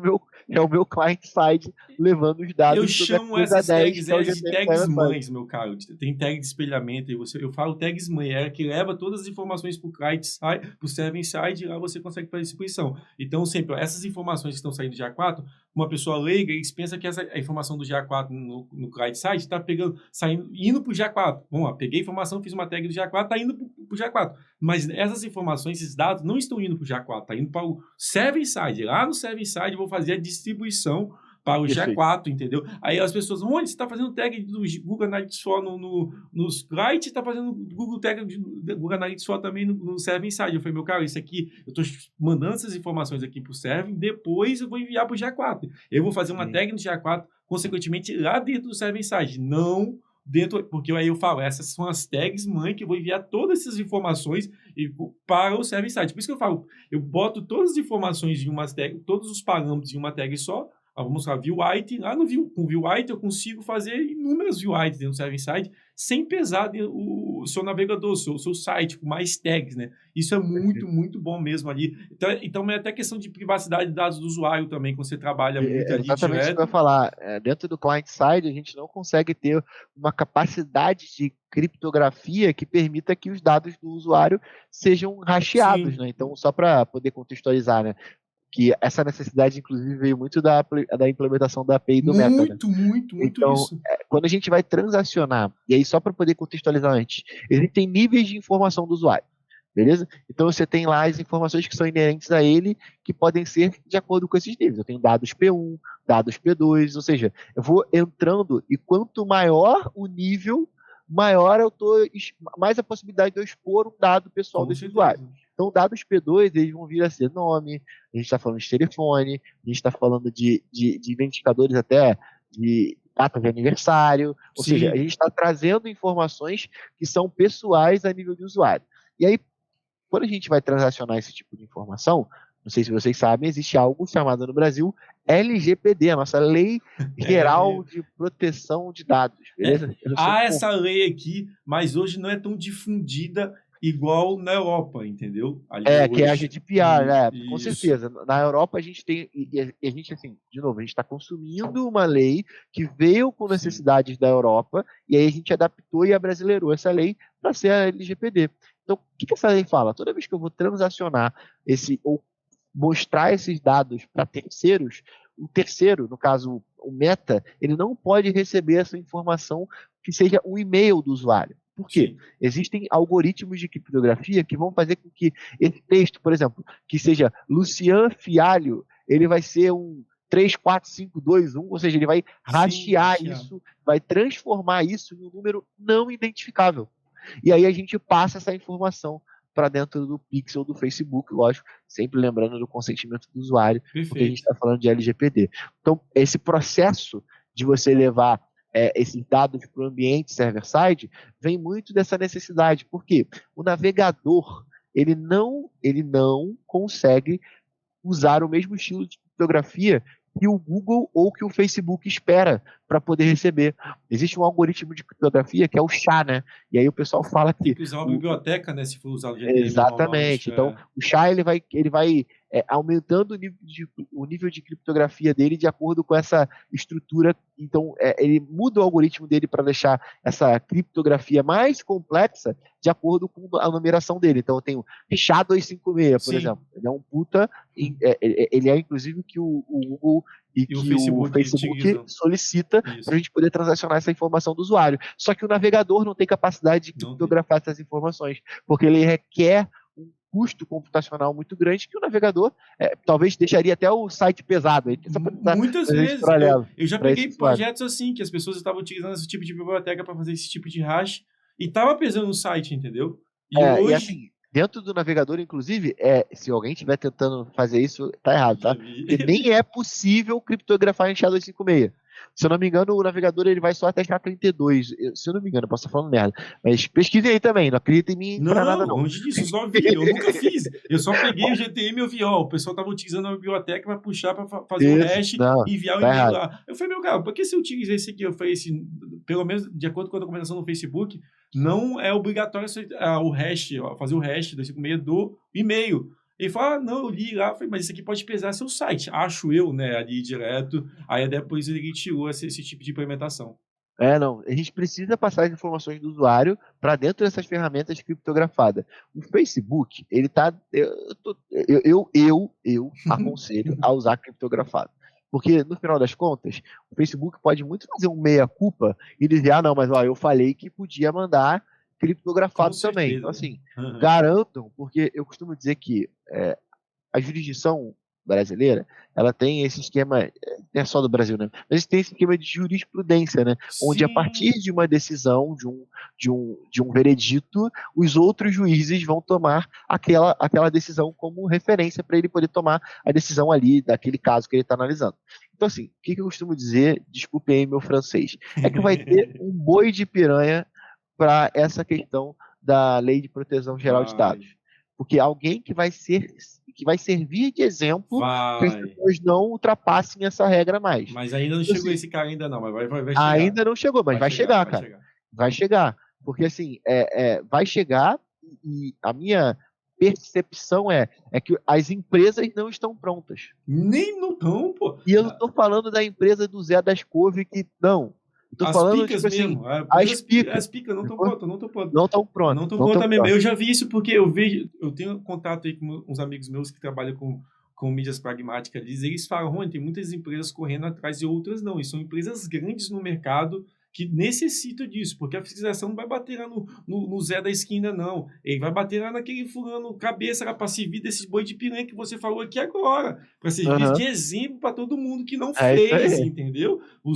o meu client-side levando os eu dados sobre a chamo camisa essas 10, tags que é o de GTM tags server-side. mães, meu caro. Tem tag de espelhamento e eu falo tags mãe, é a que leva todas as informações para o client side, para o server side, e lá você consegue fazer distribuição. Então, sempre, essas informações que estão saindo do GA4, uma pessoa leiga, eles pensam que a informação do GA4 no client side está pegando, saindo, indo para o GA4. Vamos lá, peguei a informação, fiz uma tag do GA4, está indo para o GA4. Mas essas informações, esses dados, não estão indo para o GA4, está indo para o server side. Lá no server side, eu vou fazer a distribuição para o Perfeito. GA4, entendeu? Aí as pessoas, onde você está fazendo tag do Google Analytics 4 nos clients, está fazendo Google tag do Google Analytics 4 também no Server Inside. Eu falei, meu cara, isso aqui, eu estou mandando essas informações aqui para o Server, depois eu vou enviar para o GA4. Eu vou fazer uma tag no GA4, consequentemente, lá dentro do Server Inside, não dentro, porque aí eu falo, essas são as tags mãe que eu vou enviar todas essas informações para o Server Inside. Por isso que eu falo, eu boto todas as informações em uma tag, todos os parâmetros em uma tag só. Vamos lá, view item, lá no view, com view item eu consigo fazer inúmeras view items dentro do Server Inside sem pesar o seu navegador, o seu site, com mais tags, né? Isso é muito, muito bom mesmo ali. Então é até questão de privacidade de dados do usuário também, quando você trabalha muito É ali exatamente isso que eu ia direto. falar. Dentro do client-side, a gente não consegue ter uma capacidade de criptografia que permita que os dados do usuário sejam hasheados, Sim, né? Então, só para poder contextualizar, né? Que essa necessidade, inclusive, veio muito da implementação da API do Meta, né? muito, muito, muito Então, isso. quando a gente vai transacionar, e aí só para poder contextualizar antes, existem níveis de informação do usuário, beleza? Então você tem lá as informações que são inerentes a ele, que podem ser de acordo com esses níveis. Eu tenho dados P1, dados P2, ou seja, eu vou entrando e quanto maior o nível, maior mais a possibilidade de eu expor um dado pessoal Com desse usuário. certeza. Então, dados P2, eles vão vir a ser nome, a gente está falando de telefone, a gente está falando de identificadores até de data de aniversário, ou seja, a Sim, gente está trazendo informações que são pessoais a nível de usuário. E aí, quando a gente vai transacionar esse tipo de informação, não sei se vocês sabem, existe algo chamado no Brasil LGPD, a nossa Lei Geral é, de Proteção de Dados, beleza? Eu não sei há como. essa lei aqui, mas hoje não é tão difundida igual na Europa, entendeu? Ali Que é a hoje, GDPR, né? Com isso. certeza. Na Europa a gente tem, e a gente, assim, de novo, a gente está consumindo uma lei que veio com Sim. necessidades da Europa, e aí a gente adaptou e abrasileirou essa lei para ser a LGPD. Então, o que essa lei fala? Toda vez que eu vou transacionar ou mostrar esses dados para terceiros, o terceiro, no caso o Meta, ele não pode receber essa informação que seja o e-mail do usuário. Por quê? Sim. Existem algoritmos de criptografia que vão fazer com que esse texto, por exemplo, que seja Lucian Fialho, ele vai ser um 34521, ou seja, ele vai Sim, rastear Thiago. isso, vai transformar isso em um número não identificável. E aí a gente passa essa informação para dentro do pixel do Facebook, lógico, sempre lembrando do consentimento do usuário, porque a gente Perfeito. está falando de LGPD. Então, esse processo de você levar esses dados para o ambiente server-side vem muito dessa necessidade, porque o navegador ele não consegue usar o mesmo estilo de criptografia que o Google ou que o Facebook espera para poder receber. Existe um algoritmo de criptografia que é o SHA, né? E aí o pessoal fala Tem que que usar uma biblioteca, né? Se for usar o GTM normal, acho exatamente. que Então, é. o SHA ele vai aumentando o nível de criptografia dele de acordo com essa estrutura. Então, ele muda o algoritmo dele para deixar essa criptografia mais complexa de acordo com a numeração dele. Então, eu tenho SHA-256, por Sim. exemplo. Ele é um puta. Ele é inclusive o que o Google e E o que o Facebook Facebook utiliza. solicita para a Isso. gente poder transacionar essa informação do usuário. Só que o navegador não tem capacidade de Não tem. criptografar essas informações, porque ele requer um custo computacional muito grande que o navegador talvez deixaria até o site pesado. Ele só para Muitas fazer esse vezes. Eu, paralelo eu já para esse peguei usuário. projetos assim, que as pessoas estavam utilizando esse tipo de biblioteca para fazer esse tipo de hash e estava pesando no site, entendeu? E E hoje. assim, dentro do navegador, inclusive, se alguém estiver tentando fazer isso, tá errado, Já tá? vi. Porque nem é possível criptografar em SHA-256. Se eu não me engano, o navegador ele vai só até SHA-32. Se eu não me engano, eu posso estar falando merda. Mas pesquisem aí também, não acredita em mim para nada, Não, não. longe disso, eu só vi, eu nunca fiz. Eu só peguei o GTM e eu vi, ó, o pessoal tava utilizando a biblioteca para puxar, para fazer o Isso, hash não, e enviar o tá e-mail errado. lá. Eu falei, meu cara, por que você utiliza esse aqui? Eu falei, pelo menos de acordo com a documentação no Facebook, não é obrigatório o hash, fazer o hash 256 do e-mail. Ele fala, não, eu li lá, falei, mas isso aqui pode pesar seu site, acho eu, né, ali direto, aí depois ele tirou esse tipo de implementação. Não, a gente precisa passar as informações do usuário para dentro dessas ferramentas criptografadas. O Facebook, ele tá, eu aconselho a usar criptografado. Porque, no final das contas, o Facebook pode muito fazer um meia-culpa e dizer, não, mas ó, eu falei que podia mandar Com criptografado também. Então, certeza. assim, Aham. garantam, porque eu costumo dizer que a jurisdição brasileira, ela tem esse esquema, não é só do Brasil, né? Mas tem esse esquema de jurisprudência, né? Onde a partir Sim. de uma decisão, de um veredito, os outros juízes vão tomar aquela decisão como referência para ele poder tomar a decisão ali daquele caso que ele está analisando. Então, assim, o que eu costumo dizer, desculpem aí meu francês, é que vai ter um boi de piranha para essa questão da Lei de Proteção Geral de Vai, Dados. Porque alguém que vai servir de exemplo que as vai. pessoas não ultrapassem essa regra mais. Mas ainda não Então, chegou assim, esse cara ainda não, mas vai chegar. ainda não chegou, mas Vai vai chegar, chegar, vai cara. chegar. Vai chegar. Porque, assim, vai chegar e a minha percepção é que as empresas não estão prontas. Nem no tão, pô. E eu não estou falando da empresa do Zé das Couve que, não. Estou As falando, picas tipo assim, mesmo, as picas. as picas não estão prontas, não estão prontas. Não estão Não prontas. estão Não estão prontas mesmo. prontas. Eu já vi isso porque eu tenho contato aí com uns amigos meus que trabalham com mídias pragmáticas. Eles falam, Rony, tem muitas empresas correndo atrás e outras não. E são empresas grandes no mercado que necessitam disso, porque a fiscalização não vai bater lá no Zé da esquina, não. Ele vai bater lá naquele fulano cabeça lá para servir desse boi de piranha que você falou aqui agora, para servir de Aham. exemplo para todo mundo que não É isso fez, aí. entendeu? O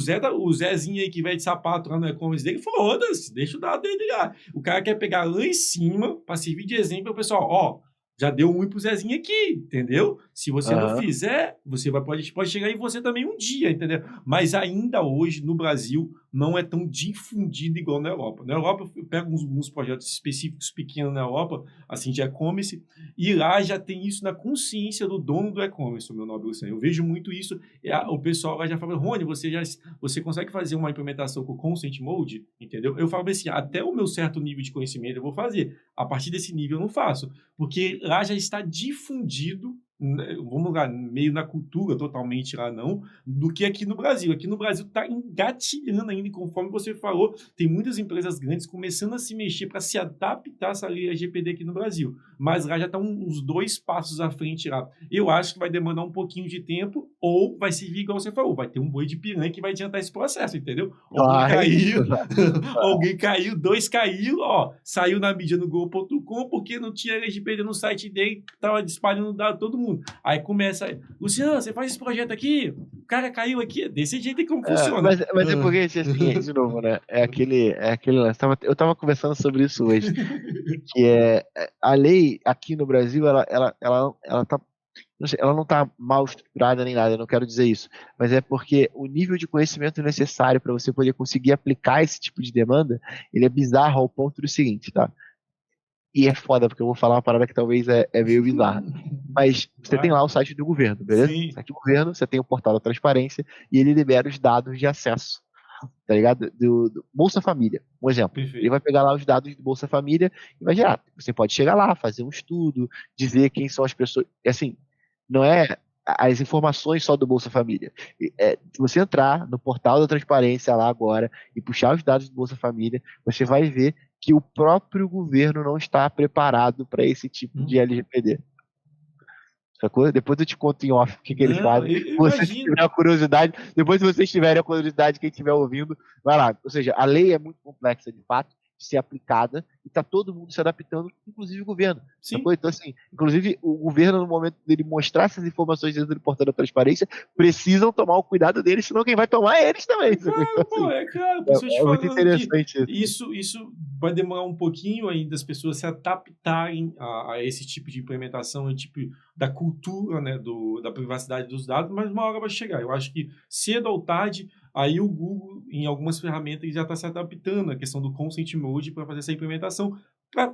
Zezinho aí que vai de sapato lá no e-commerce dele, foda-se, deixa o dado dele lá. O cara quer pegar lá em cima para servir de exemplo ao pessoal, ó, já deu muito pro Zezinho aqui, entendeu? Se você não Aham. fizer, você pode chegar em você também um dia, entendeu? Mas ainda hoje, no Brasil, não é tão difundido igual na Europa. Na Europa, eu pego uns projetos específicos pequenos na Europa, assim, de e-commerce, e lá já tem isso na consciência do dono do e-commerce, meu nobre Luciano. Eu vejo muito isso, o pessoal lá já fala, Rony, você consegue fazer uma implementação com Consent Mode, entendeu? Eu falo assim, até o meu certo nível de conhecimento eu vou fazer, a partir desse nível eu não faço, porque lá já está difundido, vamos lá, meio na cultura totalmente lá não, do que aqui no Brasil. Aqui no Brasil está engatilhando ainda, e conforme você falou, tem muitas empresas grandes começando a se mexer para se adaptar a essa lei LGPD aqui no Brasil. Mas lá já está uns 2 passos à frente lá. Eu acho que vai demandar um pouquinho de tempo, ou vai servir igual você falou, vai ter um boi de piranha que vai adiantar esse processo, entendeu? Alguém Vai. caiu, alguém caiu, 2 caiu, ó, saiu na mídia no Gol.com porque não tinha LGPD no site dele, tava espalhando dado todo mundo. Aí começa, Luciano, você faz esse projeto aqui, o cara caiu aqui, desse jeito aí como funciona. Mas é porque, assim, de novo, né? É aquele lance. Eu tava conversando sobre isso hoje. Que a lei aqui no Brasil, ela tá. Não sei, ela não está mal estruturada nem nada, eu não quero dizer isso. Mas é porque o nível de conhecimento necessário para você poder conseguir aplicar esse tipo de demanda, ele é bizarro ao ponto do seguinte, tá? E é foda, porque eu vou falar uma parada que talvez é meio bizarra. Mas você tem Vai. lá o site do governo, beleza? Sim, O site do governo, você tem o portal da transparência e ele libera os dados de acesso, tá ligado? Do Bolsa Família, um exemplo. Ele perfeito. vai pegar lá os dados do Bolsa Família e vai gerar. Você pode chegar lá, fazer um estudo, dizer quem são as pessoas. Assim, não é as informações só do Bolsa Família. Se você entrar no portal da transparência lá agora e puxar os dados do Bolsa Família, você vai ver que o próprio governo não está preparado para esse tipo de LGPD. Sacou? Depois eu te conto em off o que eles Não, fazem. eu Você, se imagino. tiver a curiosidade, depois, se vocês tiverem a curiosidade, quem estiver ouvindo, vai lá. Ou seja, a lei é muito complexa de fato de ser aplicada e está todo mundo se adaptando, inclusive o governo. Sim. Sacou? Então, assim, inclusive o governo, no momento dele mostrar essas informações dentro do portal da transparência, precisam tomar o cuidado deles, senão quem vai tomar é eles também. Sacou? Então, Claro, pô, assim, claro, por isso eu te muito falando que interessante isso. isso vai demorar um pouquinho ainda as pessoas se adaptarem a esse tipo de implementação, tipo da cultura, né, da privacidade dos dados, mas uma hora vai chegar. Eu acho que cedo ou tarde, aí o Google, em algumas ferramentas, já está se adaptando à questão do Consent Mode para fazer essa implementação,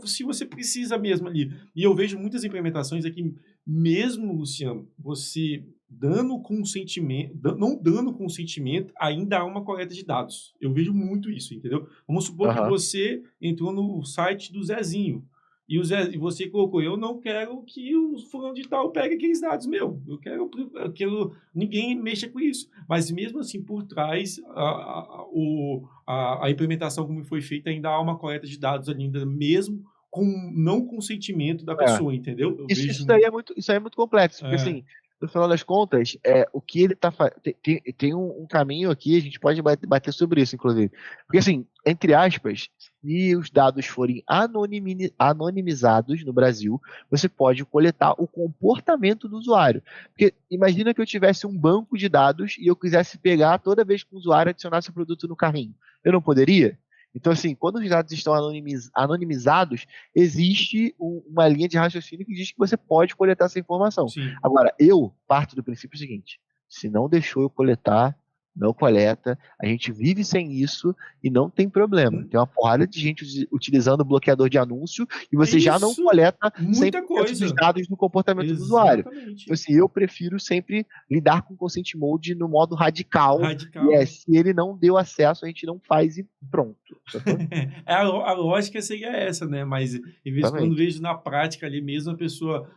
se você precisa mesmo ali. E eu vejo muitas implementações aqui, mesmo, Luciano, você dando consentimento, não dando consentimento, ainda há uma coleta de dados. Eu vejo muito isso, entendeu? Vamos supor que Aham. você entrou no site do Zezinho. E você colocou, eu não quero que o fulano de tal pegue aqueles dados meu. Eu quero aquilo, ninguém mexa com isso. Mas mesmo assim, por trás, a implementação como foi feita, ainda há uma coleta de dados ali, ainda mesmo com não consentimento da É. pessoa, entendeu? Eu Isso vejo. aí é muito complexo, porque É, assim, no final das contas, o que ele tá tem um caminho aqui, a gente pode bater sobre isso, inclusive. Porque assim, entre aspas, se os dados forem anonimizados no Brasil, você pode coletar o comportamento do usuário. Porque imagina que eu tivesse um banco de dados e eu quisesse pegar toda vez que o usuário adicionasse o produto no carrinho. Eu não poderia? Então, assim, quando os dados estão anonimizados, existe uma linha de raciocínio que diz que você pode coletar essa informação. sim. Agora, eu parto do princípio seguinte: se não deixou eu coletar, não coleta, a gente vive sem isso e não tem problema. Tem uma porrada de gente utilizando bloqueador de anúncio e você já não Isso, coleta muita 100% dos coisa. dados do comportamento do usuário. Então, Exatamente. assim, eu prefiro sempre lidar com o consent mode no modo radical. Radical. Se ele não deu acesso, a gente não faz e pronto. A lógica seria essa, né? Mas, em vez de quando Exatamente. vejo na prática ali mesmo a pessoa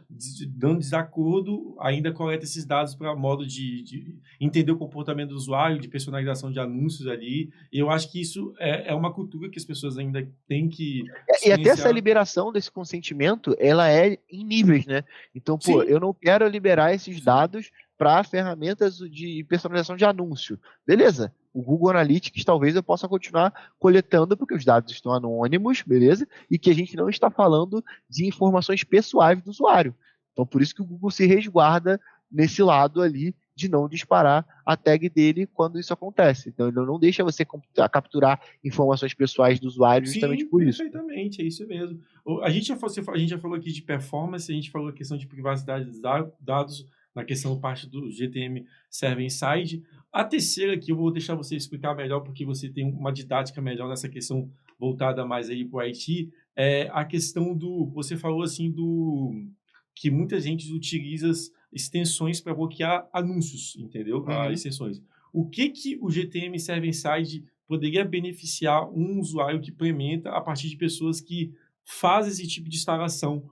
dando desacordo, ainda coleta esses dados para modo de entender o comportamento do usuário, de personalização de anúncios ali. E eu acho que isso é uma cultura que as pessoas ainda têm que E até essa experienciar. liberação desse consentimento, ela é em níveis, né? Então, pô, Sim, eu não quero liberar esses sim. dados para ferramentas de personalização de anúncio. Beleza. O Google Analytics talvez eu possa continuar coletando, porque os dados estão anônimos, beleza? E que a gente não está falando de informações pessoais do usuário. Então, por isso que o Google se resguarda nesse lado ali de não disparar a tag dele quando isso acontece. Então, ele não deixa você capturar informações pessoais do usuário justamente Sim, por isso. perfeitamente, é isso mesmo. A gente já falou aqui de performance, a gente falou a questão de privacidade dos dados, na questão parte do GTM Server Side. A terceira aqui eu vou deixar você explicar melhor, porque você tem uma didática melhor nessa questão voltada mais aí para o IT. É a questão do, você falou assim do que muita gente utiliza extensões para bloquear anúncios, entendeu? Uhum. Extensões. O que o GTM Server Side poderia beneficiar um usuário que implementa a partir de pessoas que fazem esse tipo de instalação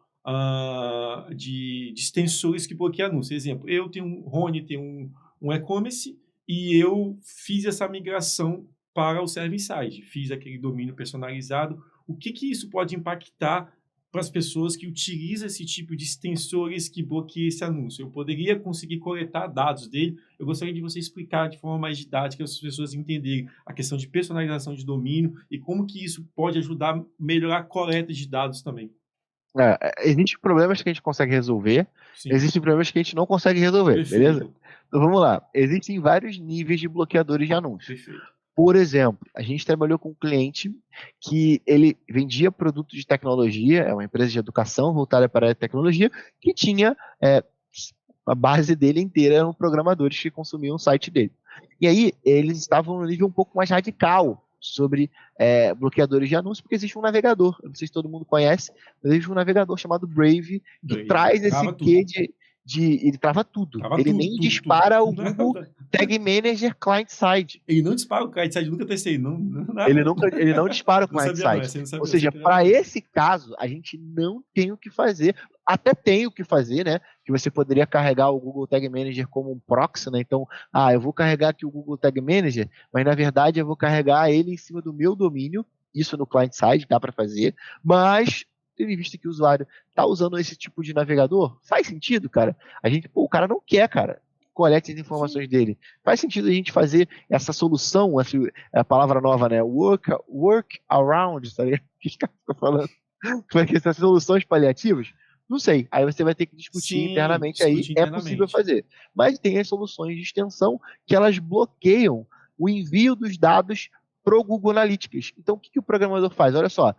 de extensores que bloqueiam anúncios. Exemplo, eu tenho Rony tem um e-commerce e eu fiz essa migração para o server-side, fiz aquele domínio personalizado. O que isso pode impactar para as pessoas que utilizam esse tipo de extensores que bloqueiam esse anúncio? Eu poderia conseguir coletar dados dele. Eu gostaria de você explicar de forma mais didática para as pessoas entenderem a questão de personalização de domínio e como que isso pode ajudar a melhorar a coleta de dados também. Existem problemas que a gente consegue resolver, Sim, existem problemas que a gente não consegue resolver, beleza? perfeito, Então vamos lá. Existem vários níveis de bloqueadores de anúncios. perfeito. Por exemplo, a gente trabalhou com um cliente que ele vendia produtos de tecnologia, é uma empresa de educação voltada para a tecnologia, que tinha a base dele inteira eram programadores que consumiam o site dele. E aí eles estavam no nível um pouco mais radical sobre bloqueadores de anúncios, porque existe um navegador, eu não sei se todo mundo conhece, mas existe um navegador chamado Brave, que traz esse quê ele trava tudo. Ele nem dispara o Google Tag Manager client-side. Ele não dispara o client-side, nunca testei. Não, Ele não dispara o não sabia não, client-side. não sabia, Ou seja, para esse caso, a gente não tem o que fazer. Até tem o que fazer, né? Que você poderia carregar o Google Tag Manager como um proxy, né? Então, eu vou carregar aqui o Google Tag Manager, mas na verdade eu vou carregar ele em cima do meu domínio. Isso no client-side dá para fazer, mas tendo em vista que o usuário está usando esse tipo de navegador, faz sentido, cara. O cara não quer, cara, colete as informações dele. Faz sentido a gente fazer essa solução, a palavra nova, né? Work around, tá ligado? O que os caras ficam falando? Como é que essas soluções paliativas? Não sei. Aí você vai ter que discutir Sim, internamente aí. discutir É possível internamente. fazer. Mas tem as soluções de extensão que elas bloqueiam o envio dos dados para o Google Analytics. Então, o que o programador faz? Olha só,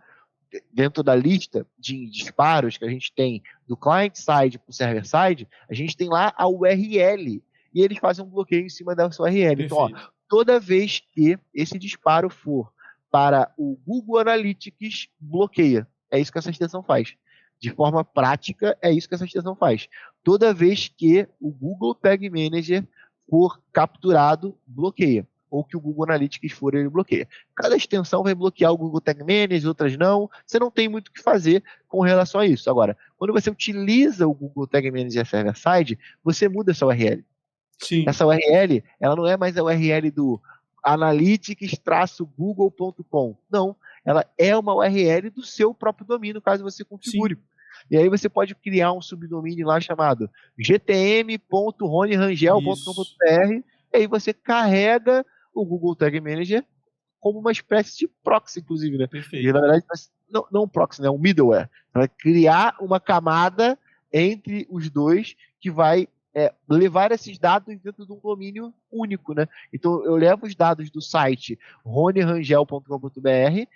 dentro da lista de disparos que a gente tem do client-side para o server-side, a gente tem lá a URL. E eles fazem um bloqueio em cima dessa URL. Então, Perfeito. toda vez que esse disparo for para o Google Analytics, bloqueia. É isso que essa extensão faz. De forma prática, é isso que essa extensão faz. Toda vez que o Google Tag Manager for capturado, bloqueia. ou que o Google Analytics for, ele bloqueia. Cada extensão vai bloquear o Google Tag Manager, outras não. Você não tem muito o que fazer com relação a isso. Agora, quando você utiliza o Google Tag Manager Server-Side, você muda essa URL. Sim. Essa URL, ela não é mais a URL do analytics-google.com. Não, ela é uma URL do seu próprio domínio, caso você configure. Sim. E aí você pode criar um subdomínio lá chamado gtm.ronirangel.com.br, e aí você carrega o Google Tag Manager como uma espécie de proxy, inclusive, né? Perfeito. E, na verdade, não um proxy, né? Um middleware. Vai criar uma camada entre os dois que vai levar esses dados dentro de um domínio único, né? Então, eu levo os dados do site ronirangel.com.br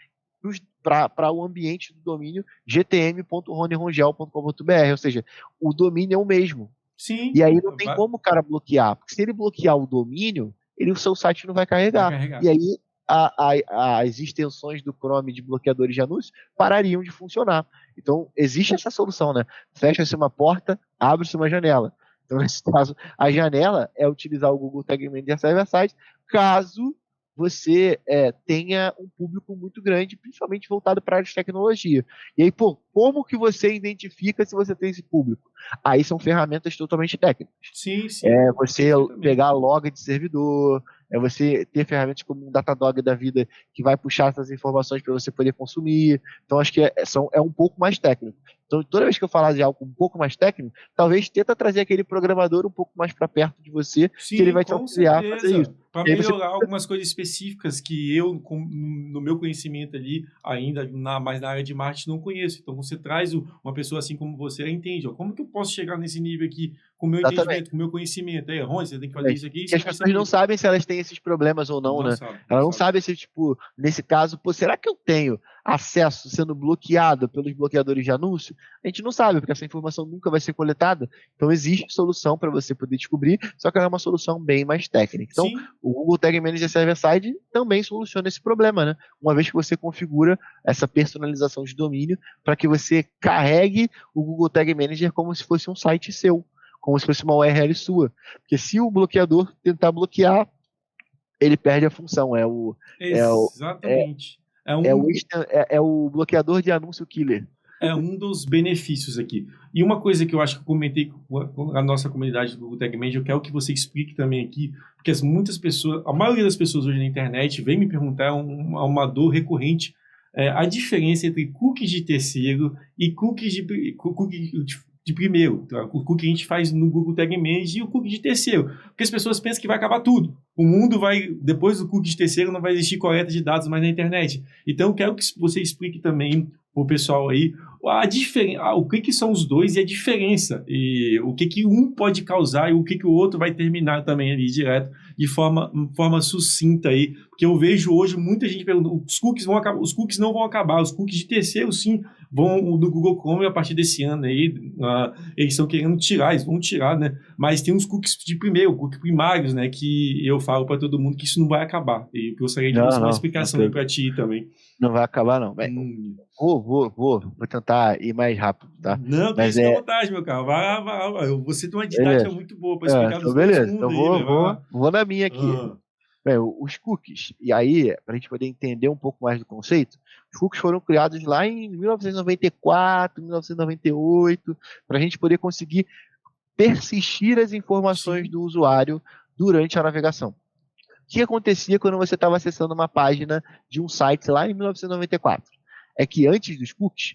para o ambiente do domínio gtm.ronirangel.com.br, ou seja, o domínio é o mesmo. Sim. E aí não tem como o cara bloquear, porque se ele bloquear o domínio, o seu site não vai carregar. E aí as extensões do Chrome de bloqueadores de anúncios parariam de funcionar. Então, existe essa solução, né? Fecha-se uma porta, abre-se uma janela. Então, nesse caso, a janela é utilizar o Google Tag Manager Server-Side, caso você tenha um público muito grande, principalmente voltado para a área de tecnologia. E aí, como que você identifica se você tem esse público? Aí são ferramentas totalmente técnicas. Sim. É você pegar a log de servidor, é você ter ferramentas como um Datadog da vida que vai puxar essas informações para você poder consumir. Então, acho que é um pouco mais técnico. Então, toda vez que eu falar de algo um pouco mais técnico, talvez tenta trazer aquele programador um pouco mais para perto de você, sim, que ele vai te auxiliar a fazer isso. Para melhorar algumas coisas específicas que eu, no meu conhecimento ali, ainda mais na área de marketing, não conheço. Então, você traz uma pessoa assim como você, entende. Como que eu posso chegar nesse nível aqui com o meu entendimento, com o meu conhecimento? Aí, Ron, você tem que fazer isso aqui. E as pessoas não sabem se elas têm esses problemas ou não, né? Elas não sabem se, nesse caso, será que eu tenho acesso sendo bloqueado pelos bloqueadores de anúncio? A gente não sabe, porque essa informação nunca vai ser coletada. Então, existe solução para você poder descobrir, só que ela é uma solução bem mais técnica. Então, o Google Tag Manager Server-Side também soluciona esse problema, né? Uma vez que você configura essa personalização de domínio para que você carregue o Google Tag Manager como se fosse um site seu, como se fosse uma URL sua. Porque se o bloqueador tentar bloquear, ele perde a função. Exatamente. É o bloqueador de anúncio killer. É um dos benefícios aqui. E uma coisa que eu acho que eu comentei com a nossa comunidade do Google Tag Manager, eu quero que você explique também aqui, porque muitas pessoas, a maioria das pessoas hoje na internet vem me perguntar, uma dor recorrente, a diferença entre cookies de terceiro e cookies de primeiro. O cookie que a gente faz no Google Tag Manager e o cookie de terceiro. Porque as pessoas pensam que vai acabar tudo. O mundo depois do cookie de terceiro, não vai existir coleta de dados mais na internet. Então, eu quero que você explique também para o pessoal aí o que são os dois e a diferença. E o que um pode causar e o que o outro vai terminar também ali direto, de forma sucinta aí. Porque eu vejo hoje muita gente perguntando, os cookies vão acabar, os cookies não vão acabar, os cookies de terceiro sim vão do Google Chrome a partir desse ano aí, eles estão querendo tirar, eles vão tirar, né? Mas tem uns cookies de primeiro, cookies primários, né? Que eu falo para todo mundo que isso não vai acabar. E eu gostaria de uma explicação para ti também. Não vai acabar, não. Vou tentar ir mais rápido, tá? Não, tem isso à vontade, meu carro. Vai. Você tem uma didática muito boa para explicar dos dois mundos. Então vou na minha aqui. Bem, os cookies, e aí, para a gente poder entender um pouco mais do conceito, os cookies foram criados lá em 1994, 1998, para a gente poder conseguir persistir as informações do usuário durante a navegação. O que acontecia quando você estava acessando uma página de um site lá em 1994? É que antes dos cookies,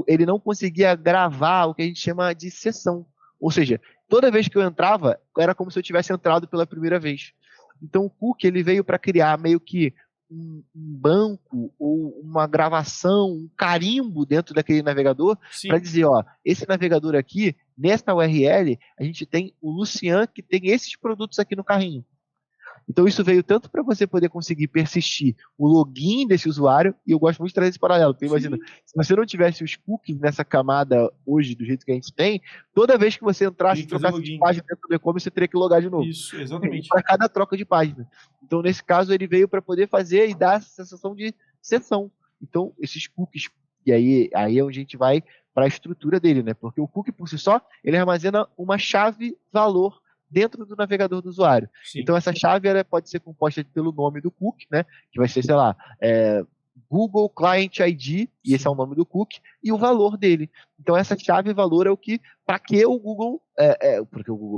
ele não conseguia gravar o que a gente chama de sessão. Ou seja, toda vez que eu entrava, era como se eu tivesse entrado pela primeira vez. Então, o cookie ele veio para criar meio que um banco ou uma gravação, um carimbo dentro daquele navegador para dizer, esse navegador aqui, nessa URL, a gente tem o Lucian que tem esses produtos aqui no carrinho. Então, isso veio tanto para você poder conseguir persistir o login desse usuário, e eu gosto muito de trazer esse paralelo, porque imagina, se você não tivesse os cookies nessa camada hoje, do jeito que a gente tem, toda vez que você entrasse e trocasse de página dentro do e-commerce, você teria que logar de novo. Isso, exatamente. Para cada troca de página. Então, nesse caso, ele veio para poder fazer e dar essa sensação de sessão. Então, esses cookies, e aí é onde a gente vai para a estrutura dele, né? Porque o cookie, por si só, ele armazena uma chave valor dentro do navegador do usuário. Sim. Então, essa chave ela pode ser composta pelo nome do cookie, né? Que vai ser, sei lá, Google Client ID, e esse é o nome do cookie, e o valor dele. Então, essa chave e valor é o que, para que o Google,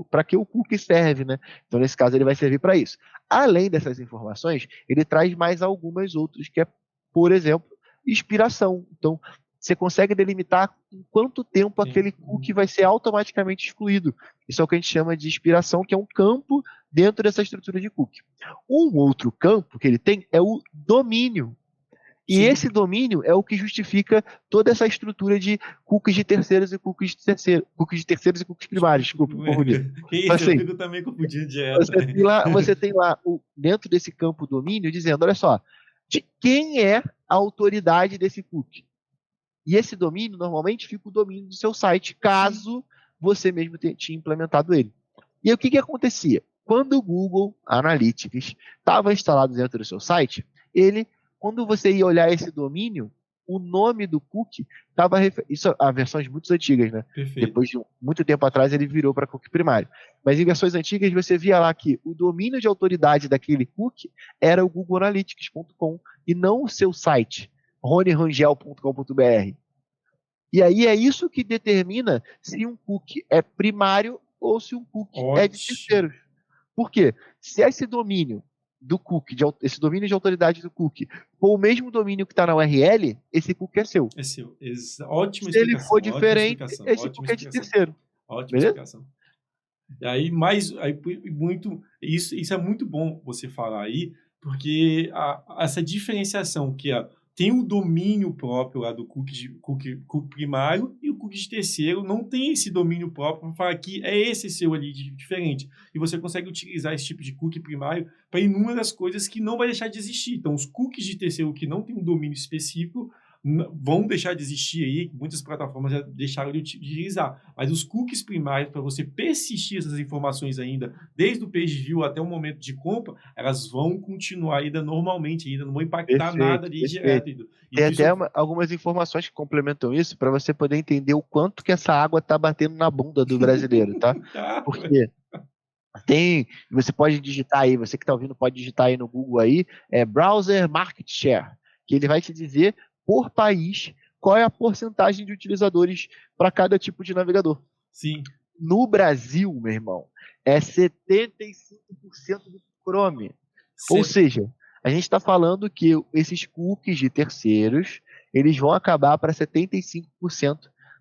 para que o cookie serve, né? Então, nesse caso, ele vai servir para isso. Além dessas informações, ele traz mais algumas outras, que é, por exemplo, expiração. Então, você consegue delimitar em quanto tempo aquele cookie vai ser automaticamente excluído. Isso é o que a gente chama de expiração, que é um campo dentro dessa estrutura de cookie. Um outro campo que ele tem é o domínio. E Sim. esse domínio é o que justifica toda essa estrutura de cookies de terceiros e cookies de terceiros, e cookies primários. Desculpa, me confundi. Que isso, Assim, eu fico também confundindo direto. você tem lá dentro desse campo domínio dizendo, olha só, de quem é a autoridade desse cookie. E esse domínio, normalmente, fica o domínio do seu site, caso você mesmo tinha implementado ele. E aí, o que acontecia? Quando o Google Analytics estava instalado dentro do seu site, quando você ia olhar esse domínio, o nome do cookie estava... Isso há versões muito antigas, né? Perfeito. Depois de muito tempo atrás, ele virou para cookie primário. Mas em versões antigas, você via lá que o domínio de autoridade daquele cookie era o googleanalytics.com e não o seu site, ronirangel.com.br. E aí é isso que determina se um cookie é primário ou se um cookie é de terceiros. Por quê? Se esse domínio do cookie, esse domínio de autoridade do cookie, for o mesmo domínio que está na URL, esse cookie é seu. É seu. Ótima explicação. Se ele for diferente, esse cookie é de terceiro. Ótima explicação. E aí, isso é muito bom você falar aí, porque essa diferenciação que tem o domínio próprio lá do cookie primário e o cookie de terceiro não tem esse domínio próprio para falar que é esse seu ali diferente. E você consegue utilizar esse tipo de cookie primário para inúmeras coisas que não vai deixar de existir. Então, os cookies de terceiro que não tem um domínio específico vão deixar de existir aí, muitas plataformas já deixaram de utilizar, mas os cookies primários, para você persistir essas informações ainda, desde o page view até o momento de compra, elas vão continuar ainda normalmente, ainda não vão impactar nada ali direto. Tem até algumas informações que complementam isso, para você poder entender o quanto que essa água está batendo na bunda do brasileiro, tá? Porque você pode digitar aí, você que está ouvindo pode digitar aí no Google aí, Browser Market Share, que ele vai te dizer por país, qual é a porcentagem de utilizadores para cada tipo de navegador. Sim. No Brasil, meu irmão, é 75% do Chrome. Sim. Ou seja, a gente está falando que esses cookies de terceiros, eles vão acabar para 75%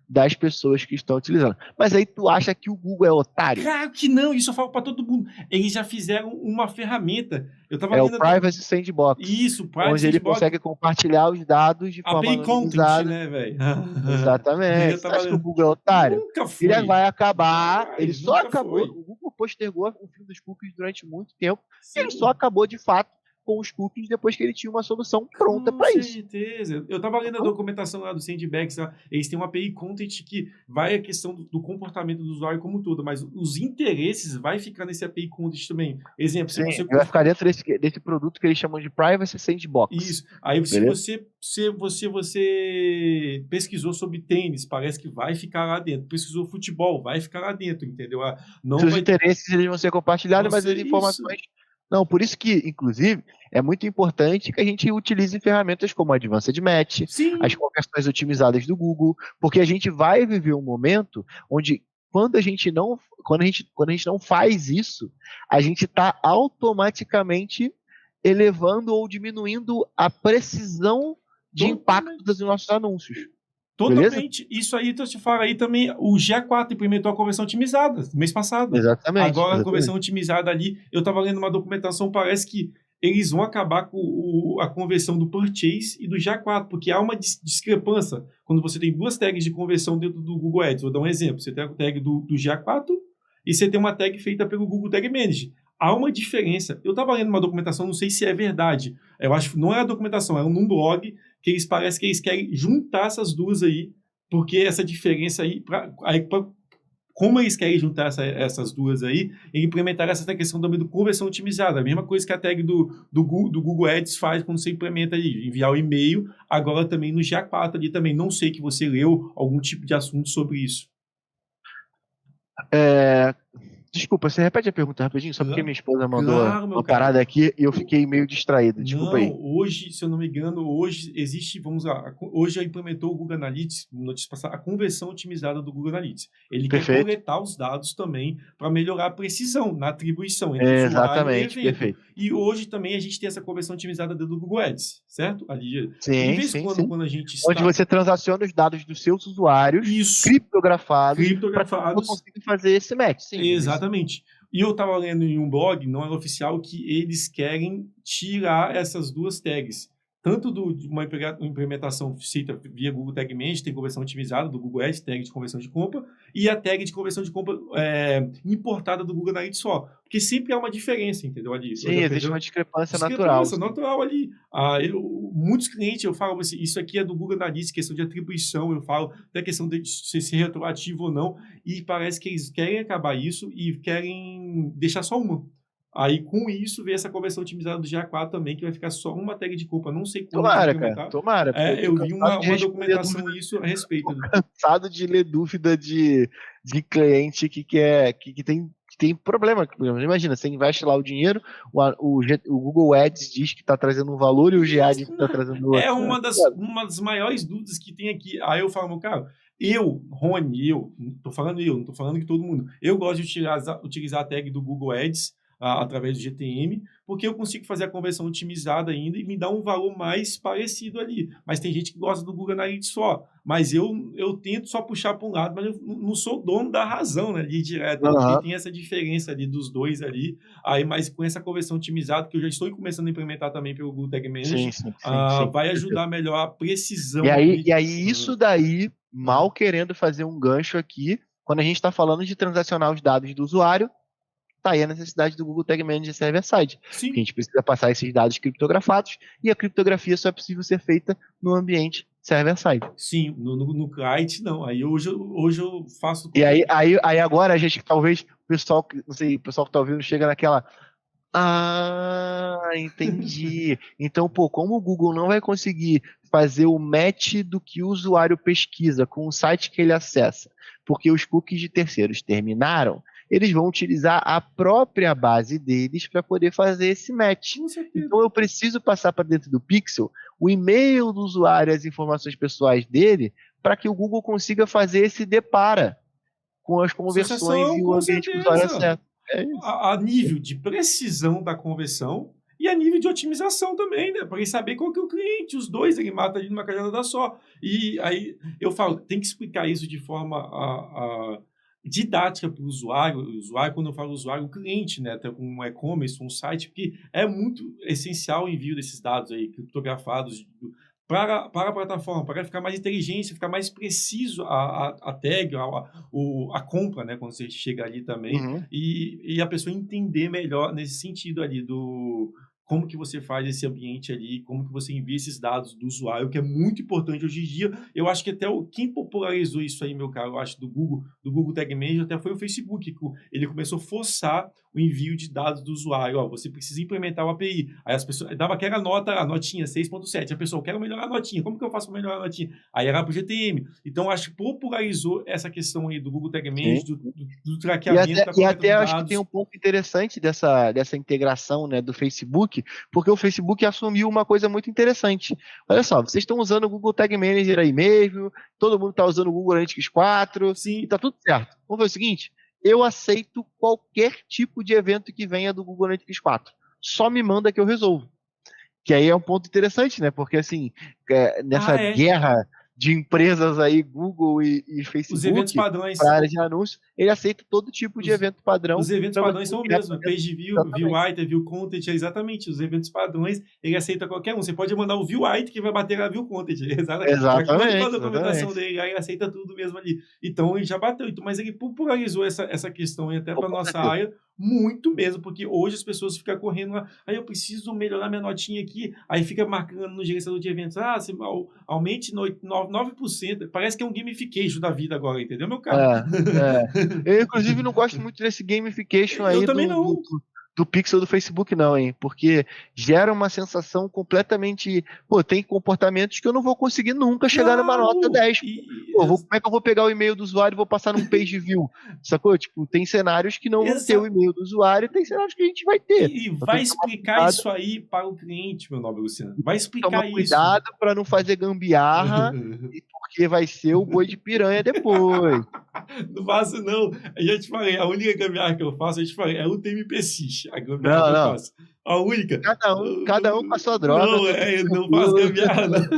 das pessoas que estão utilizando. Mas aí tu acha que o Google é otário? Claro que não, isso eu falo para todo mundo. Eles já fizeram uma ferramenta. Eu tava o Privacy Sandbox. Isso, Privacy onde ele consegue compartilhar os dados de forma anonimizada. né, velho? Exatamente. Você acha que o Google é otário? Nunca foi. Ele vai acabar, ele só acabou. O Google postergou o fim dos cookies durante muito tempo. Sim. E ele só acabou de fato com os cookies depois que ele tinha uma solução pronta para isso. Com certeza. Eu estava lendo a documentação lá do Sandbox, eles têm uma API Content que vai a questão do comportamento do usuário como um todo, mas os interesses vai ficar nesse API Content também. Exemplo, se você... vai ficar dentro desse produto que eles chamam de Privacy Sandbox. Isso. Aí se você pesquisou sobre tênis, parece que vai ficar lá dentro. Pesquisou futebol, vai ficar lá dentro, entendeu? Os interesses eles vão ser compartilhados, mas as informações... Não, por isso que, inclusive, é muito importante que a gente utilize ferramentas como a Advanced Match, as conversões otimizadas do Google, porque a gente vai viver um momento onde, quando a gente não faz isso, a gente está automaticamente elevando ou diminuindo a precisão de impacto dos nossos anúncios. Totalmente. Beleza? Isso aí, eu te falo aí também, o GA4 implementou a conversão otimizada mês passado. Exatamente. Agora a conversão otimizada ali, eu estava lendo uma documentação, parece que eles vão acabar com a conversão do purchase e do GA4, porque há uma discrepância quando você tem duas tags de conversão dentro do Google Ads. Vou dar um exemplo, você tem a tag do GA4 e você tem uma tag feita pelo Google Tag Manager. Há uma diferença. Eu estava lendo uma documentação, não sei se é verdade. Eu acho que não é a documentação, é num blog que eles parecem que eles querem juntar essas duas aí, porque essa diferença aí, como eles querem juntar essas duas aí, e implementar essa questão também do conversão otimizada. A mesma coisa que a tag do Google Ads faz quando você implementa ali, enviar o e-mail, agora também no GA4 ali também. Não sei que você leu algum tipo de assunto sobre isso. Desculpa, você repete a pergunta rapidinho, só porque minha esposa mandou Claro, meu uma cara. parada aqui e eu fiquei meio distraído. Desculpa Não, aí. hoje, se eu não me engano, hoje existe, vamos lá, hoje já implementou o Google Analytics, notícia passada, a conversão otimizada do Google Analytics. Ele quer Perfeito. coletar os dados também para melhorar a precisão na atribuição entre usuário Exatamente, e evento. perfeito. E hoje também a gente tem essa conversão otimizada dentro do Google Ads, certo? Ali, de Sim, vez em sim, quando, sim. quando a gente Onde você transaciona os dados dos seus usuários Isso, criptografados para que você criptografados, consiga fazer esse match. Sim, isso. exatamente. E eu estava lendo em um blog, não é oficial, que eles querem tirar essas duas tags. Tanto de uma implementação feita via Google Tag Manager, tem conversão otimizada do Google Ads, tag de conversão de compra, e a tag de conversão de compra importada do Google Analytics só. Porque sempre há uma diferença, entendeu? Ali, Sim, existe uma discrepância natural. natural ali. Muitos clientes, eu falo assim, isso aqui é do Google Analytics, questão de atribuição, eu falo até questão de ser retroativo ou não, e parece que eles querem acabar isso e querem deixar só uma. Aí, com isso, vem essa conversão otimizada do GA4 também, que vai ficar só uma tag de compra. Não sei quando Tomara, implementar. cara, tomara. Eu vi uma documentação isso a respeito. Cansado de ler dúvida de cliente que tem problema. Imagina, você investe lá o dinheiro, o Google Ads diz que está trazendo um valor e o GA diz que está trazendo outro. É uma das maiores dúvidas que tem aqui. Aí eu falo, meu cara, Rony, não tô falando que todo mundo. Eu gosto de utilizar a tag do Google Ads através do GTM, porque eu consigo fazer a conversão otimizada ainda e me dá um valor mais parecido ali. Mas tem gente que gosta do Google Analytics só. Mas eu tento só puxar para um lado, mas eu não sou dono da razão, né, ali direto. Porque tem essa diferença ali dos dois ali. Aí, mas com essa conversão otimizada, que eu já estou começando a implementar também pelo Google Tag Manager, sim. Vai ajudar melhor a precisão. E aí isso daí, mal querendo fazer um gancho aqui, quando a gente está falando de transacionar os dados do usuário, está aí a necessidade do Google Tag Manager Server-Side. Porque a gente precisa passar esses dados criptografados e a criptografia só é possível ser feita no ambiente server-side. Sim, no client não. Aí hoje eu faço... E aí agora a gente talvez, o pessoal que está ouvindo chega naquela... Entendi. Então, como o Google não vai conseguir fazer o match do que o usuário pesquisa com o site que ele acessa, porque os cookies de terceiros terminaram, eles vão utilizar a própria base deles para poder fazer esse match. Então eu preciso passar para dentro do Pixel o e-mail do usuário e as informações pessoais dele para que o Google consiga fazer esse depara com as conversões e o ambiente que o usuário acessa. A nível de precisão da conversão e a nível de otimização também, né? Para ele saber qual que é o cliente, os dois ele mata ali numa cajadada só. E aí eu falo, tem que explicar isso de forma didática para o usuário, quando eu falo usuário, o cliente, né, até com um e-commerce, um site, porque é muito essencial o envio desses dados aí, criptografados, para a plataforma, para ficar mais inteligente, ficar mais preciso a tag, a compra, né, quando você chega ali também, e a pessoa entender melhor nesse sentido ali do... como que você faz esse ambiente ali, como que você envia esses dados do usuário, que é muito importante hoje em dia. Eu acho que até quem popularizou isso aí, meu caro, eu acho, do Google Tag Manager, até foi o Facebook. Ele começou a forçar o envio de dados do usuário. Você precisa implementar o API. Aí as pessoas dava aquela a notinha 6.7. A pessoa, quero melhorar a notinha. Como que eu faço para melhorar a notinha? Aí era para o GTM. Então, acho que popularizou essa questão aí do Google Tag Manager, do traqueamento da coleta de dados. E até acho que tem um ponto interessante dessa integração, né, do Facebook, porque o Facebook assumiu uma coisa muito interessante. Olha só, vocês estão usando o Google Tag Manager aí mesmo, todo mundo está usando o Google Analytics 4, e está tudo certo. Vamos fazer o seguinte, eu aceito qualquer tipo de evento que venha do Google Analytics 4. Só me manda que eu resolvo. Que aí é um ponto interessante, né? Porque assim, nessa guerra de empresas aí, Google e Facebook, os eventos padrões para área de anúncio, ele aceita todo tipo de evento padrão. Os eventos padrões são o mesmo, Page View, View Item, View Content, exatamente, os eventos padrões, ele aceita qualquer um. Você pode mandar o View Item que vai bater na View Content. Exatamente. Toda a documentação dele, aí aceita tudo mesmo ali. Então, ele já bateu. Mas ele popularizou essa questão aí até para a nossa área, muito mesmo, porque hoje as pessoas ficam correndo lá, aí eu preciso melhorar minha notinha aqui, aí fica marcando no gerenciador de eventos, você aumente 9%, parece que é um gamification da vida agora, entendeu, meu cara? Eu, inclusive, não gosto muito desse gamification aí. Eu também não. do pixel do Facebook, não, hein? Porque gera uma sensação completamente. Pô, tem comportamentos que eu não vou conseguir nunca chegar numa nota Claro! 10. Pô, como é que eu vou pegar o e-mail do usuário e vou passar num page view? Sacou? Tipo, tem cenários que não vão ter o Exa e-mail do usuário e tem cenários que a gente vai ter. e Então tem vai que tomar explicar cuidado, isso aí para o cliente, meu nobre Luciano. Vai tomar explicar isso. cuidado para não fazer gambiarra, e porque vai ser o boi de piranha depois. Não faço, não. Eu já te falei, a única gambiarra que eu faço, eu te falei, é o TMP-Sys, a gambiarra que Não, eu não. faço. A única. Cada um com a sua droga, Não, tá tudo eu não faço tranquilo. gambiarra, não.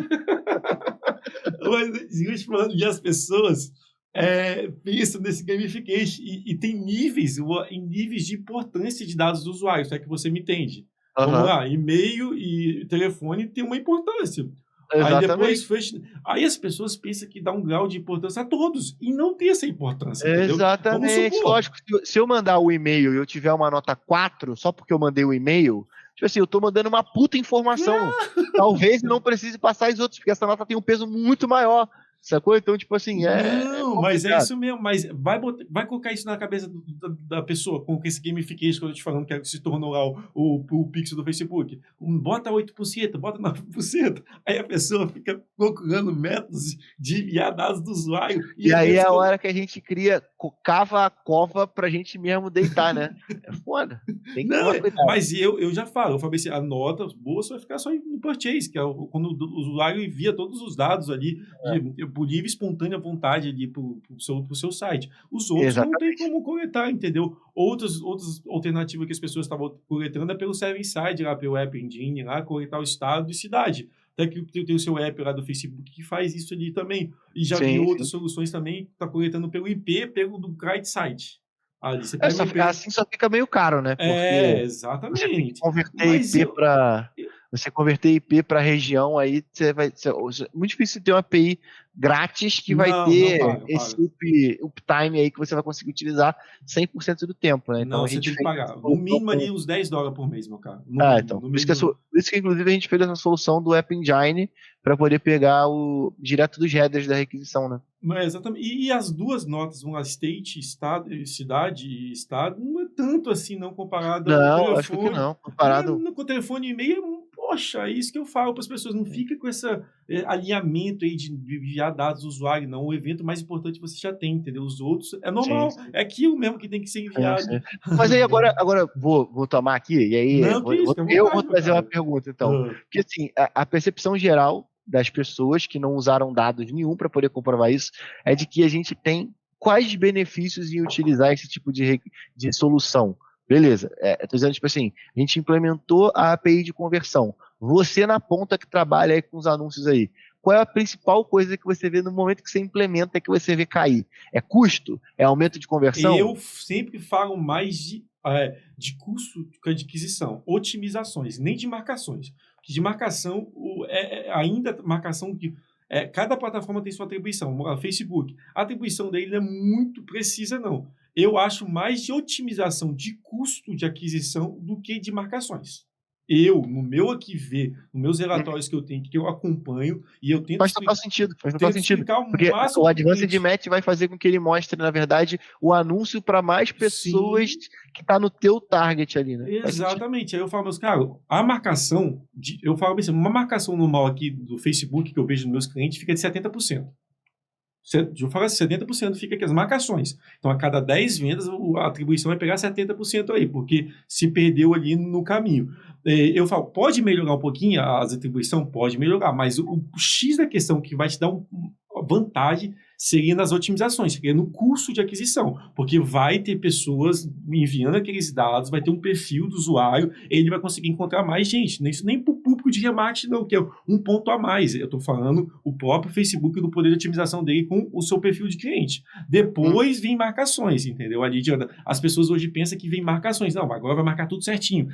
Mas, eu te falando, e as pessoas pensam nesse gamification e tem níveis, em níveis de importância de dados do usuário, se é que você me entende. Vamos Aham, lá, e-mail e telefone tem uma importância. Aí depois exatamente. fecha. Aí as pessoas pensam que dá um grau de importância a todos, e não tem essa importância, entendeu? Vamos Exatamente. supor. Lógico, se eu mandar o e-mail e eu tiver uma nota 4 só porque eu mandei o e-mail, tipo assim, eu tô mandando uma puta informação. Talvez eu não precise passar as outras, porque essa nota tem um peso muito maior. Sacou? Então, tipo assim, é Não, mas é complicado. isso mesmo. Mas vai colocar isso na cabeça da pessoa, com esse gamification que eu tô te falando, que se tornou lá o pixel do Facebook. Bota 8%, bota 9%. Aí a pessoa fica procurando métodos de enviar dados do usuário e E aí é eventos. a hora que a gente cria, cava a cova pra gente mesmo deitar, né? É foda. Tem que Não, tomar cuidado. mas eu já falo, eu falei assim, a nota boa só vai ficar só no purchase, que é quando o usuário envia todos os dados ali por livre e espontânea vontade ali pro seu site. Os outros não tem Exatamente. como coletar, entendeu? Outras alternativas que as pessoas estavam coletando é pelo server-side lá, pelo App Engine lá, coletar o estado e cidade. Até que tem o seu app lá do Facebook que faz isso ali também. E já vi Sim, outras sim. soluções também, que tá coletando pelo IP, pelo do client site. Ali você pega o IP. Assim só fica meio caro, né? Porque você tem que Exatamente. converter Mas IP para eu você converter IP para região, aí muito difícil ter uma API grátis que vai não, ter paga, esse paga. uptime aí que você vai conseguir utilizar 100% do tempo, né? Então Não, a você gente tem que fez pagar. essa No solução mínimo ali com. uns $10 por mês, meu cara. No Ah, mínimo, então. no Por isso que, mínimo. por isso que inclusive a gente fez essa solução do App Engine para poder pegar o direto dos headers da requisição, né? Exatamente. E as duas notas, uma state, estado, cidade e estado, não é tanto assim, não comparado ao Não, acho que telefone. não. Comparado. Com o telefone e e-mail, poxa, é isso que eu falo para as pessoas. Não fica com esse alinhamento aí de enviar dados do usuário, não. O evento mais importante você já tem, entendeu? Os outros é Sim, normal, sim. é aquilo mesmo que tem que ser Sim, enviado. sim. Mas aí agora vou tomar aqui, e aí Não, que isso, fica à eu vou vontade, meu trazer uma cara. pergunta, então. Ah, Porque assim, a percepção geral das pessoas que não usaram dados nenhum para poder comprovar isso é de que a gente tem quais benefícios em utilizar esse tipo de solução. Beleza, eu tô dizendo, tipo assim, a gente implementou a API de conversão. Você na ponta que trabalha aí com os anúncios aí, qual é a principal coisa que você vê no momento que você implementa que você vê cair? É custo? É aumento de conversão? Eu sempre falo mais de custo de aquisição, otimizações, nem de marcações. Porque de marcação, ainda marcação que. Cada plataforma tem sua atribuição. O Facebook, a atribuição dele não é muito precisa, não. Eu acho mais de otimização de custo de aquisição do que de marcações. No meu aqui ver, nos meus relatórios que eu tenho, que eu acompanho, e eu Faz total sentido, faz total tento sentido. explicar o Porque máximo o para o Advanced cliente. Match vai fazer com que ele mostre, na verdade, o anúncio para mais pessoas Sim, que tá no teu target ali, né? Faz sentido. exatamente. Aí eu falo, meus caras, a marcação, eu falo assim, uma marcação normal aqui do Facebook que eu vejo nos meus clientes fica de 70%. Eu falo assim, 70% fica aqui as marcações. Então, a cada 10 vendas, a atribuição vai pegar 70% aí, porque se perdeu ali no caminho. Eu falo, pode melhorar um pouquinho as atribuições? Pode melhorar, mas o X da questão que vai te dar uma vantagem seria nas otimizações, seria no custo de aquisição, porque vai ter pessoas enviando aqueles dados, vai ter um perfil do usuário, ele vai conseguir encontrar mais gente. Isso nem para o público de remarketing, não, que é um ponto a mais. Eu estou falando o próprio Facebook do poder de otimização dele com o seu perfil de cliente. Depois vem marcações, entendeu? Ali, as pessoas hoje pensam que vem marcações. Não, agora vai marcar tudo certinho.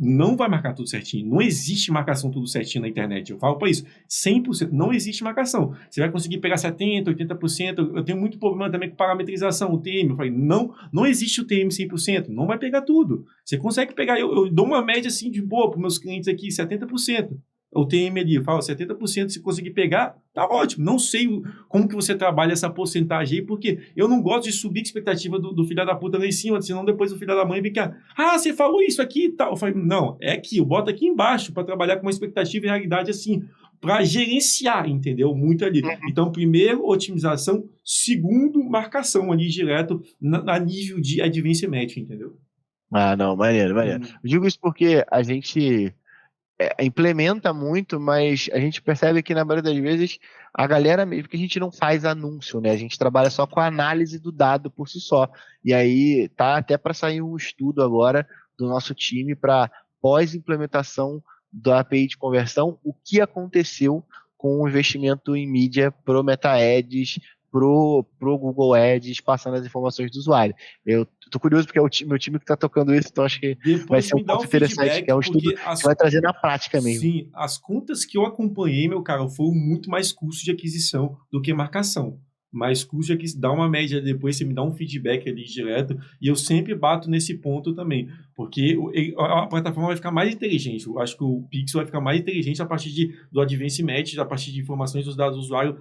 Não vai marcar tudo certinho. Não existe marcação tudo certinho na internet. Eu falo para isso. 100%. Não existe marcação. Você vai conseguir pegar 70%, 80%. Eu tenho muito problema também com parametrização, o TM. Eu falei, não existe o TM 100%. Não vai pegar tudo. Você consegue pegar. Eu dou uma média assim de boa para os meus clientes aqui, 70%. o TM ali, eu falo 70%, se conseguir pegar, tá ótimo. Não sei como que você trabalha essa porcentagem aí, porque eu não gosto de subir a expectativa do filho da puta lá em cima, senão depois o filho da mãe vem cá, você falou isso aqui e tal. Eu falei, não, é aqui, eu boto aqui embaixo para trabalhar com uma expectativa e realidade assim, para gerenciar, entendeu? Muito ali. Então, primeiro, otimização, segundo, marcação ali direto a nível de advanced match, entendeu? Ah, não, maneiro. Eu digo isso porque a gente implementa muito, mas a gente percebe que na maioria das vezes a galera mesmo que a gente não faz anúncio, né? A gente trabalha só com a análise do dado por si só. E aí tá até para sair um estudo agora do nosso time para pós-implementação da API de conversão, o que aconteceu com o investimento em mídia pro Meta Ads, pro Google Ads, passando as informações do usuário. Eu tô curioso porque é meu time que está tocando isso, então acho que vai ser um ponto interessante, que é um estudo que vai trazer na prática mesmo. Sim, as contas que eu acompanhei, meu cara, foram muito mais custo de aquisição do que marcação. Mais custo de aquisição, dá uma média depois, você me dá um feedback ali direto, e eu sempre bato nesse ponto também, porque a plataforma vai ficar mais inteligente. Eu acho que o Pixel vai ficar mais inteligente a partir do Advanced Match, a partir de informações dos dados do usuário,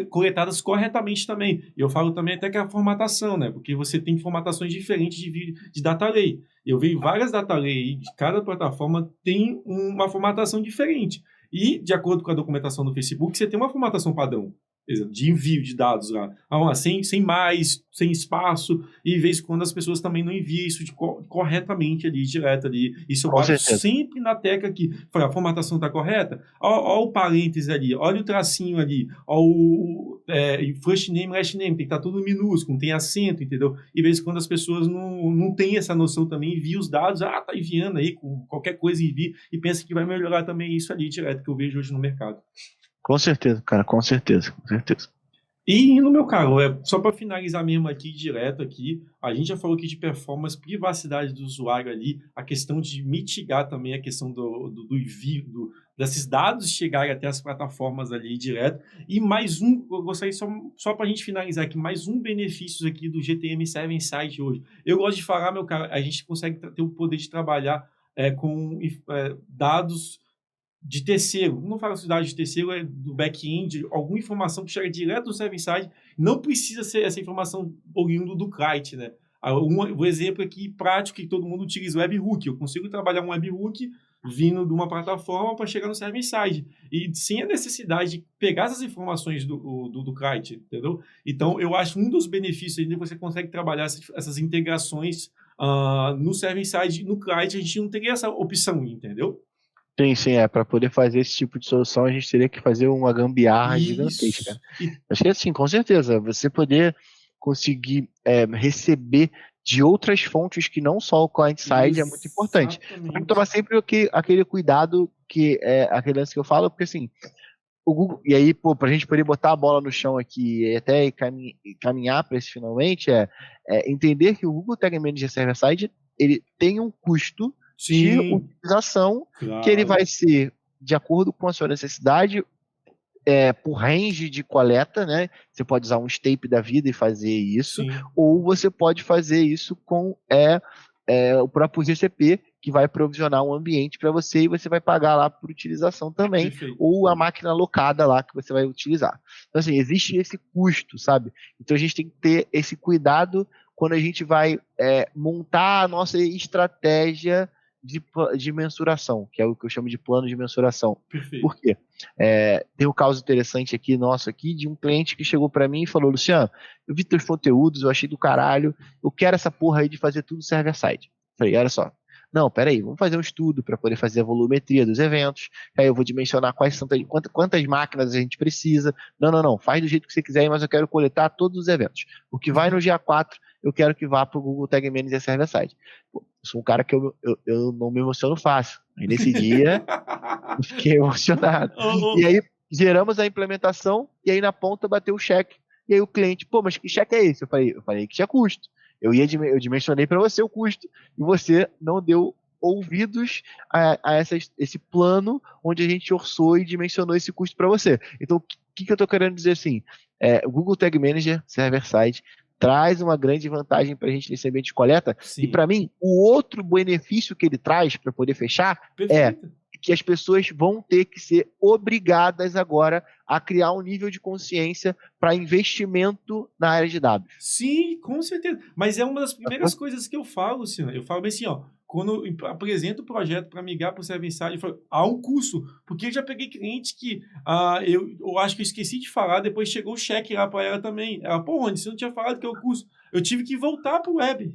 coletadas corretamente também. E eu falo também até que é a formatação, né? Porque você tem formatações diferentes de data lake. Eu vejo várias data lake, de cada plataforma tem uma formatação diferente. E, de acordo com a documentação do Facebook, você tem uma formatação padrão de envio de dados lá. Sem mais, sem espaço, e de vez em quando as pessoas também não enviam isso corretamente ali, direto ali. Isso eu bato sempre na tecla que a formatação está correta. Olha o parênteses ali, olha o tracinho ali, olha o first name, last name, tem que estar tudo minúsculo, não tem acento, entendeu? E de vez em quando as pessoas não têm essa noção também, envia os dados, tá enviando aí, com qualquer coisa envia, e pensa que vai melhorar também isso ali direto, que eu vejo hoje no mercado. Com certeza, cara, com certeza. E no meu caro, só para finalizar mesmo aqui, direto aqui, a gente já falou aqui de performance, privacidade do usuário ali, a questão de mitigar também a questão do envio, desses dados chegarem até as plataformas ali direto. E mais eu gostaria só para a gente finalizar aqui, mais um benefício aqui do GTM Server Insight hoje. Eu gosto de falar, meu caro, a gente consegue ter o poder de trabalhar com dados de terceiro, não falo de dados de terceiro, é do back-end, alguma informação que chega direto do server-side, não precisa ser essa informação oriunda do client, né? O exemplo aqui prático que todo mundo utiliza, o webhook. Eu consigo trabalhar um webhook vindo de uma plataforma para chegar no server-side, e sem a necessidade de pegar essas informações do client, entendeu? Então, eu acho um dos benefícios aí, você consegue trabalhar essas integrações no server-side, no client, a gente não teria essa opção, entendeu? Sim, para poder fazer esse tipo de solução, a gente teria que fazer uma gambiarra gigantesca. Acho que assim, com certeza, você poder conseguir receber de outras fontes que não só o client-side é muito importante. Tem que tomar sempre aquele cuidado, que é aquele lance que eu falo, porque assim, o Google, e aí, para a gente poder botar a bola no chão aqui e até caminhar para esse finalmente, entender que o Google Tag Manager Server-Side, ele tem um custo de utilização, que ele vai ser de acordo com a sua necessidade, por range de coleta, né? Você pode usar um Step da vida e fazer isso, ou você pode fazer isso com o próprio GCP, que vai provisionar um ambiente para você e você vai pagar lá por utilização também, ou a máquina alocada lá que você vai utilizar. Então, assim, existe esse custo, sabe? Então, a gente tem que ter esse cuidado quando a gente vai montar a nossa estratégia de mensuração, que é o que eu chamo de plano de mensuração. Perfeito. Por quê? Tem um caso interessante aqui, nosso aqui, de um cliente que chegou para mim e falou: Luciano, eu vi teus conteúdos, eu achei do caralho, eu quero essa porra aí de fazer tudo server-side. Falei, olha só, não, peraí, vamos fazer um estudo para poder fazer a volumetria dos eventos, aí eu vou dimensionar quantas máquinas a gente precisa. Não, faz do jeito que você quiser, mas eu quero coletar todos os eventos. O que vai no GA4, eu quero que vá para o Google Tag Manager Server-Side. Eu sou um cara que eu não me emociono fácil. Aí nesse dia, eu fiquei emocionado. E aí geramos a implementação, e aí na ponta bateu o cheque. E aí o cliente, mas que cheque é esse? Eu falei que tinha custo. Eu dimensionei para você o custo, e você não deu ouvidos a esse plano onde a gente orçou e dimensionou esse custo para você. Então, o que eu estou querendo dizer assim? O Google Tag Manager Server-Side traz uma grande vantagem para a gente nesse ambiente de coleta. Sim. E para mim, o outro benefício que ele traz para poder fechar que as pessoas vão ter que ser obrigadas agora a criar um nível de consciência para investimento na área de dados. Sim, com certeza. Mas é uma das primeiras coisas que eu falo, assim, eu falo bem assim, ó, quando eu apresento o projeto para migrar para o Seven Side, eu falo, há um custo, porque eu já peguei cliente que eu acho que eu esqueci de falar, depois chegou o cheque lá para ela também. Ela, pô, onde você não tinha falado que é o custo? Eu tive que voltar para o web.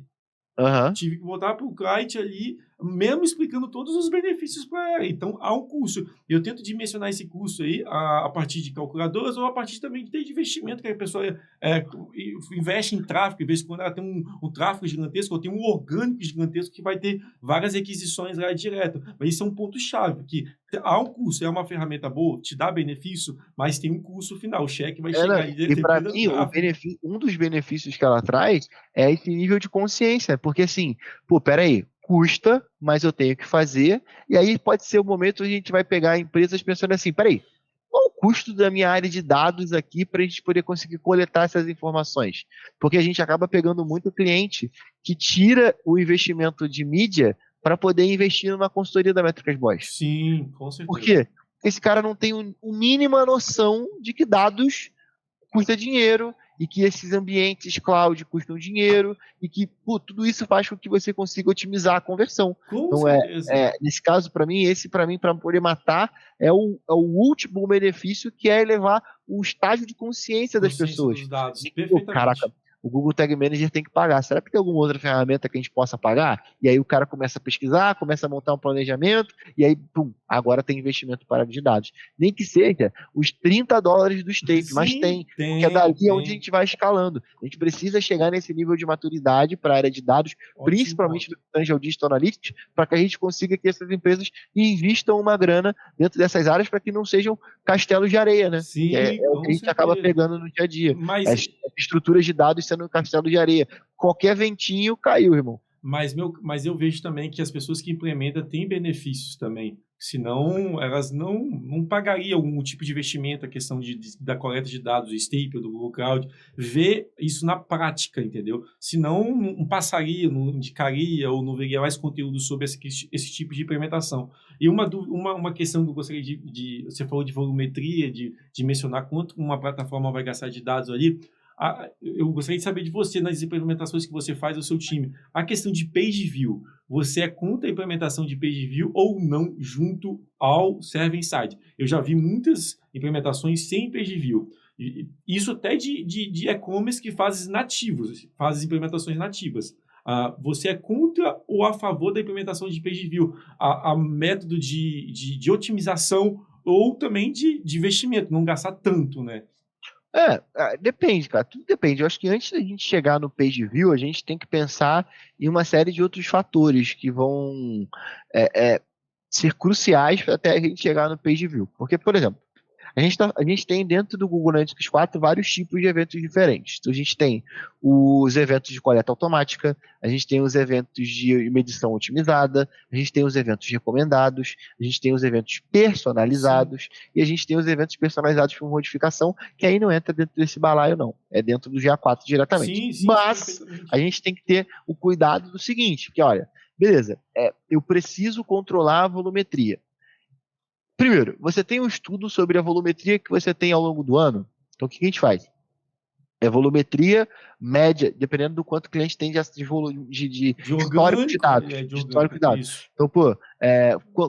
Tive que voltar para o client ali, mesmo explicando todos os benefícios para ela. Então, há um custo. Eu tento dimensionar esse custo aí a partir de calculadoras ou a partir também de investimento que a pessoa investe em tráfego, em vez de quando ela tem um tráfego gigantesco, ou tem um orgânico gigantesco que vai ter várias requisições lá direto. Mas isso é um ponto-chave, que há um custo, é uma ferramenta boa, te dá benefício, mas tem um custo final. O cheque vai chegar ali. E para mim, um dos benefícios que ela traz é esse nível de consciência, porque assim, pô, peraí, custa, mas eu tenho que fazer, e aí pode ser o momento onde a gente vai pegar empresas pensando assim, peraí, qual o custo da minha área de dados aqui para a gente poder conseguir coletar essas informações? Porque a gente acaba pegando muito cliente que tira o investimento de mídia para poder investir numa consultoria da Métricas Boys. Sim, com certeza. Por quê? Porque esse cara não tem o mínima noção de que dados custa dinheiro e que esses ambientes cloud custam dinheiro e que tudo isso faz com que você consiga otimizar a conversão. Com então, certeza. nesse caso, para mim, para poder matar, é o último benefício, que é elevar o estágio de consciência das pessoas. Dos dados, perfeitamente. Caraca, o Google Tag Manager tem que pagar. Será que tem alguma outra ferramenta que a gente possa pagar? E aí o cara começa a pesquisar, começa a montar um planejamento, e aí, agora tem investimento para área de dados. Nem que seja os $30 do Tape, mas tem, porque é dali onde a gente vai escalando. A gente precisa chegar nesse nível de maturidade para a área de dados, principalmente do Angel Digital Analytics, para que a gente consiga que essas empresas investam uma grana dentro dessas áreas para que não sejam castelos de areia, né? Sim, é o que a gente acaba pegando no dia a dia. Mas as estruturas de dados sendo um castelo de areia. Qualquer ventinho caiu, irmão. Mas eu vejo também que as pessoas que implementam têm benefícios também. Senão, elas não pagariam algum tipo de investimento, a questão da coleta de dados do Staple, do Google Cloud, ver isso na prática, entendeu? Senão, não passaria, não indicaria ou não veria mais conteúdo sobre esse tipo de implementação. E uma questão que eu gostaria você falou de volumetria, de mencionar quanto uma plataforma vai gastar de dados ali. Eu gostaria de saber de você, nas implementações que você faz ao seu time, a questão de page view. Você é contra a implementação de page view ou não junto ao Server Side? Eu já vi muitas implementações sem page view. Isso até de e-commerce que faz implementações nativas. Você é contra ou a favor da implementação de page view? A método de otimização ou também de investimento, não gastar tanto, né? Depende, cara, tudo depende. Eu acho que antes da gente chegar no page view, a gente tem que pensar em uma série de outros fatores que vão ser cruciais até a gente chegar no page view. Porque, por exemplo, a gente tem dentro do Google Analytics 4 vários tipos de eventos diferentes. Então, a gente tem os eventos de coleta automática, a gente tem os eventos de medição otimizada, a gente tem os eventos recomendados, a gente tem os eventos personalizados. Sim. E a gente tem os eventos personalizados por modificação, que aí não entra dentro desse balaio, não. É dentro do GA4 diretamente. Sim, mas a gente tem que ter o cuidado do seguinte, que olha, beleza, eu preciso controlar a volumetria. Primeiro, você tem um estudo sobre a volumetria que você tem ao longo do ano. Então, o que a gente faz? É volumetria média, dependendo do quanto o cliente tem de histórico de dados. Então,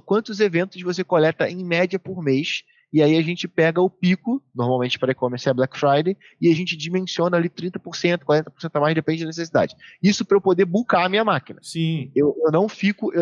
quantos eventos você coleta em média por mês? E aí a gente pega o pico, normalmente para e-commerce é Black Friday, e a gente dimensiona ali 30%, 40% a mais, depende da necessidade. Isso para eu poder bulkar a minha máquina. Sim. Eu não fico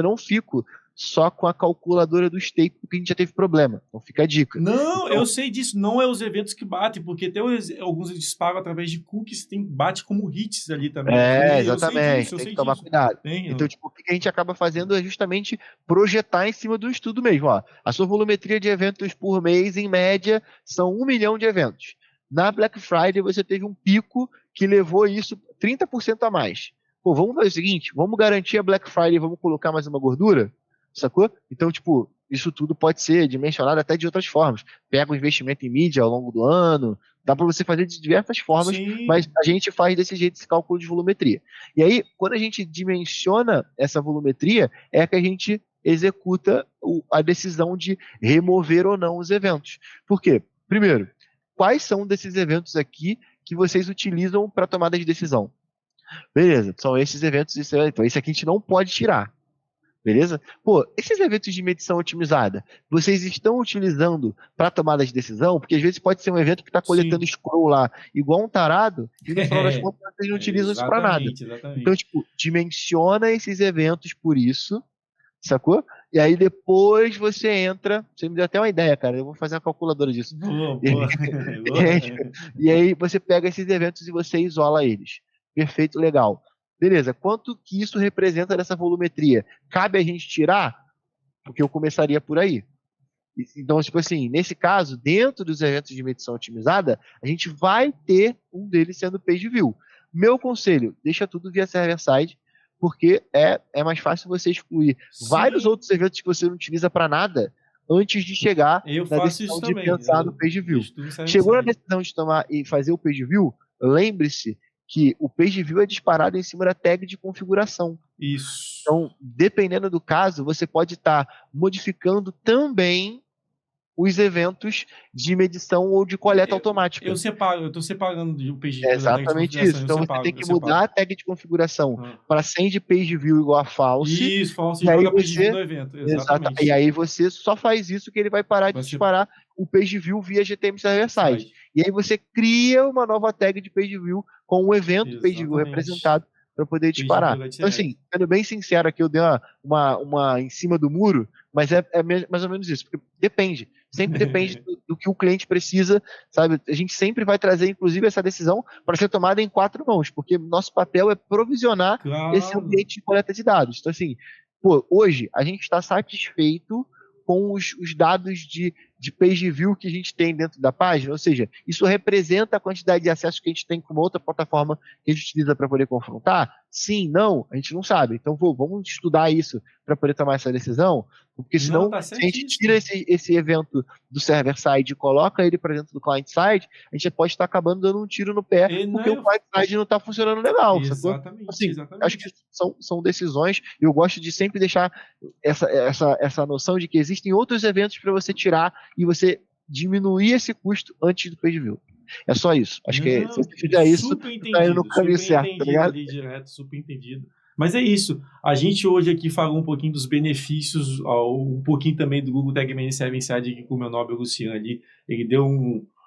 só com a calculadora do Staple, porque a gente já teve problema. Então fica a dica. Não, eu sei disso. Não é os eventos que batem, porque tem alguns disparos através de cookies, bate como hits ali também. Exatamente. Tem que tomar cuidado. Então, o que a gente acaba fazendo é justamente projetar em cima do estudo mesmo. Ó. A sua volumetria de eventos por mês, em média, são 1 milhão de eventos. Na Black Friday, você teve um pico que levou isso 30% a mais. Vamos fazer o seguinte, vamos garantir a Black Friday, vamos colocar mais uma gordura? Sacou? Então, isso tudo pode ser dimensionado até de outras formas. Pega o investimento em mídia ao longo do ano, dá para você fazer de diversas formas, Sim. Mas a gente faz desse jeito esse cálculo de volumetria. E aí, quando a gente dimensiona essa volumetria, é que a gente executa a decisão de remover ou não os eventos. Por quê? Primeiro, quais são desses eventos aqui que vocês utilizam para tomada de decisão? Beleza, são esses eventos, então esse aqui a gente não pode tirar. Beleza? Pô, esses eventos de medição otimizada, vocês estão utilizando para tomada de decisão? Porque às vezes pode ser um evento que está coletando scroll lá, igual um tarado, e no final das contas vocês não utilizam isso para nada. Exatamente. Então, tipo, dimensiona esses eventos por isso, sacou? E aí depois você entra, você me deu até uma ideia, cara, eu vou fazer uma calculadora disso. Boa. E aí você pega esses eventos e você isola eles. Perfeito, legal. Beleza, quanto que isso representa dessa volumetria? Cabe a gente tirar? Porque eu começaria por aí. Então, tipo assim, nesse caso, dentro dos eventos de medição otimizada, a gente vai ter um deles sendo page view. Meu conselho, deixa tudo via server-side, porque é mais fácil você excluir vários outros eventos que você não utiliza para nada antes de chegar na decisão de pensar no page view. Chegou na decisão de tomar e fazer o page view, lembre-se que o page view é disparado em cima da tag de configuração. Isso. Então, dependendo do caso, você pode estar modificando também os eventos de medição ou de coleta automática. Eu estou separando o page view. É exatamente isso. Então você tem que mudar a tag de configuração para send page view igual a false. Isso, false, e joga page view no evento. Exatamente. E aí você só faz isso que ele vai parar de disparar o page view via GTM server-side. E aí você cria uma nova tag de page view com um evento page view representado para poder disparar. Então, assim, sendo bem sincero aqui, eu dei uma em cima do muro, mas é mais ou menos isso, porque depende. Sempre depende do que o cliente precisa, sabe? A gente sempre vai trazer, inclusive, essa decisão para ser tomada em 4 mãos, porque nosso papel é provisionar esse ambiente de coleta de dados. Então, assim, pô, hoje a gente está satisfeito com os dados de page view que a gente tem dentro da página, ou seja, isso representa a quantidade de acesso que a gente tem com uma outra plataforma que a gente utiliza para poder confrontar? Sim, não, a gente não sabe. Então vamos estudar isso para poder tomar essa decisão, porque senão, se a gente tira esse evento do server-side e coloca ele para dentro do client-side, a gente pode estar acabando dando um tiro no pé, porque o client-side não está funcionando legal. Exatamente, assim, acho que são decisões, e eu gosto de sempre deixar essa noção de que existem outros eventos para você tirar e você diminuir esse custo antes do page view. É só isso. Acho que se você fizer isso, tá indo no caminho certo, tá ligado? Ali direto, super entendido. Mas é isso. A gente hoje aqui falou um pouquinho dos benefícios, um pouquinho também do Google Tag Manager Server-Side aqui com o meu nobre Luciano ali. Ele deu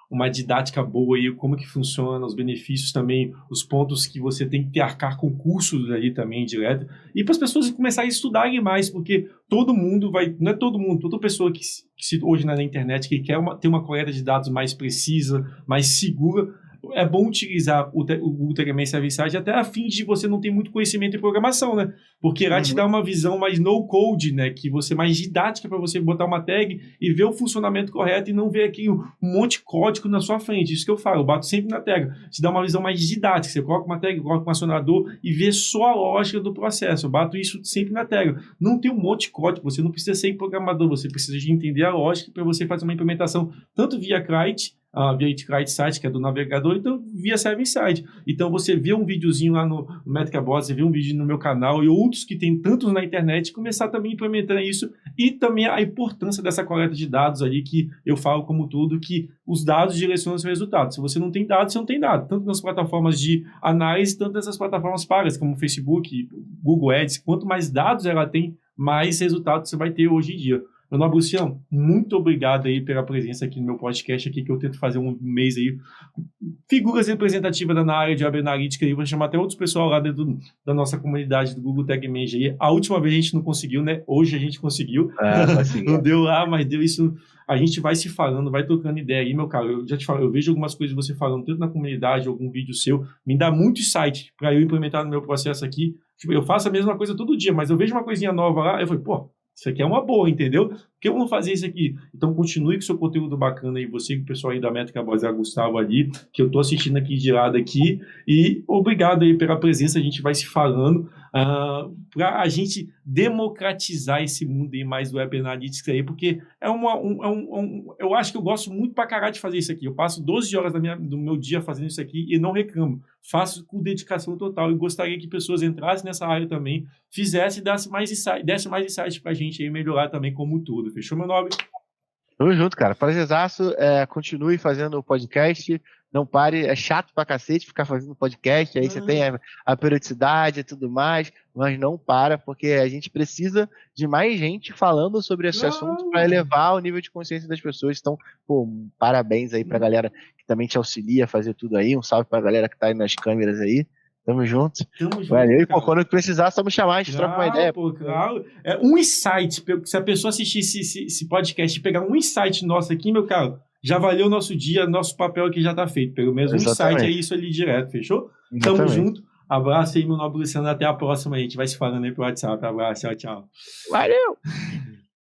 uma didática boa aí, como que funciona, os benefícios também, os pontos que você tem que ter arcar com cursos ali também direto, e para as pessoas começarem a estudarem mais, porque todo mundo não é todo mundo, toda pessoa que se hoje na internet que quer ter uma coleta de dados mais precisa, mais segura, é bom utilizar o Google Tag Manager Server-Side até a fim de você não ter muito conhecimento em programação, né? Porque lá te dá uma visão mais no-code, né? Que você mais didática para você botar uma tag e ver o funcionamento correto e não ver aqui um monte de código na sua frente. Isso que eu falo, eu bato sempre na tag. Te dá uma visão mais didática. Você coloca uma tag, coloca um acionador e vê só a lógica do processo. Eu bato isso sempre na tag. Não tem um monte de código. Você não precisa ser programador. Você precisa de entender a lógica para você fazer uma implementação tanto via client, via client-side, que é do navegador, então via server-side. Então você vê um videozinho lá no MetricaBoss, você vê um vídeo no meu canal e outros que tem tantos na internet, começar também a implementar isso, e também a importância dessa coleta de dados ali, que eu falo como tudo, que os dados direcionam os resultados. Se você não tem dados, você não tem nada, tanto nas plataformas de análise, tanto nessas plataformas pagas, como Facebook, Google Ads. Quanto mais dados ela tem, mais resultados você vai ter hoje em dia. Meu nome é Luciano, muito obrigado aí pela presença aqui no meu podcast aqui, que eu tento fazer um mês aí. Figuras representativas na área de Web Analytics aí, vou chamar até outros pessoal lá dentro da nossa comunidade do Google Tag Manager aí. A última vez a gente não conseguiu, né? Hoje a gente conseguiu. Não deu lá, mas deu isso. A gente vai se falando, vai trocando ideia aí, meu cara. Eu já te falo, eu vejo algumas coisas você falando, tanto na comunidade, algum vídeo seu, me dá muito insight para eu implementar no meu processo aqui. Tipo, eu faço a mesma coisa todo dia, mas eu vejo uma coisinha nova lá, eu falei, pô, isso aqui é uma boa, entendeu? Por que eu vou fazer isso aqui? Então continue com o seu conteúdo bacana aí, você e o pessoal aí da MetricaBoss, Gustavo ali, que eu tô assistindo aqui de lado aqui, e obrigado aí pela presença, a gente vai se falando. para a gente democratizar esse mundo aí mais do Web Analytics aí, porque eu acho que eu gosto muito pra caralho de fazer isso aqui. Eu passo 12 horas do meu dia fazendo isso aqui e não reclamo. Faço com dedicação total e gostaria que pessoas entrassem nessa área também, fizessem e dessem mais insights pra gente aí melhorar também como um todo. Fechou, meu nobre? Tamo junto, cara. Prazerzaço. Continue fazendo o podcast. Não pare. É chato pra cacete ficar fazendo podcast. Aí você tem a periodicidade e tudo mais. Mas não para, porque a gente precisa de mais gente falando sobre esse assunto para elevar o nível de consciência das pessoas. Então, pô, parabéns aí pra galera que também te auxilia a fazer tudo aí. Um salve pra galera que tá aí nas câmeras aí. Tamo junto. Valeu. E quando precisar, só me chamar, a gente troca uma ideia. Pô, claro. Um insight. Se a pessoa assistir esse podcast e pegar um insight nosso aqui, meu caro, já valeu o nosso dia, nosso papel aqui já tá feito. Pelo menos um insight é isso ali direto, fechou? Tamo junto. Abraço aí, meu nobre Luciano. Até a próxima. A gente vai se falando aí pro WhatsApp. Abraço, tchau, tchau. Valeu!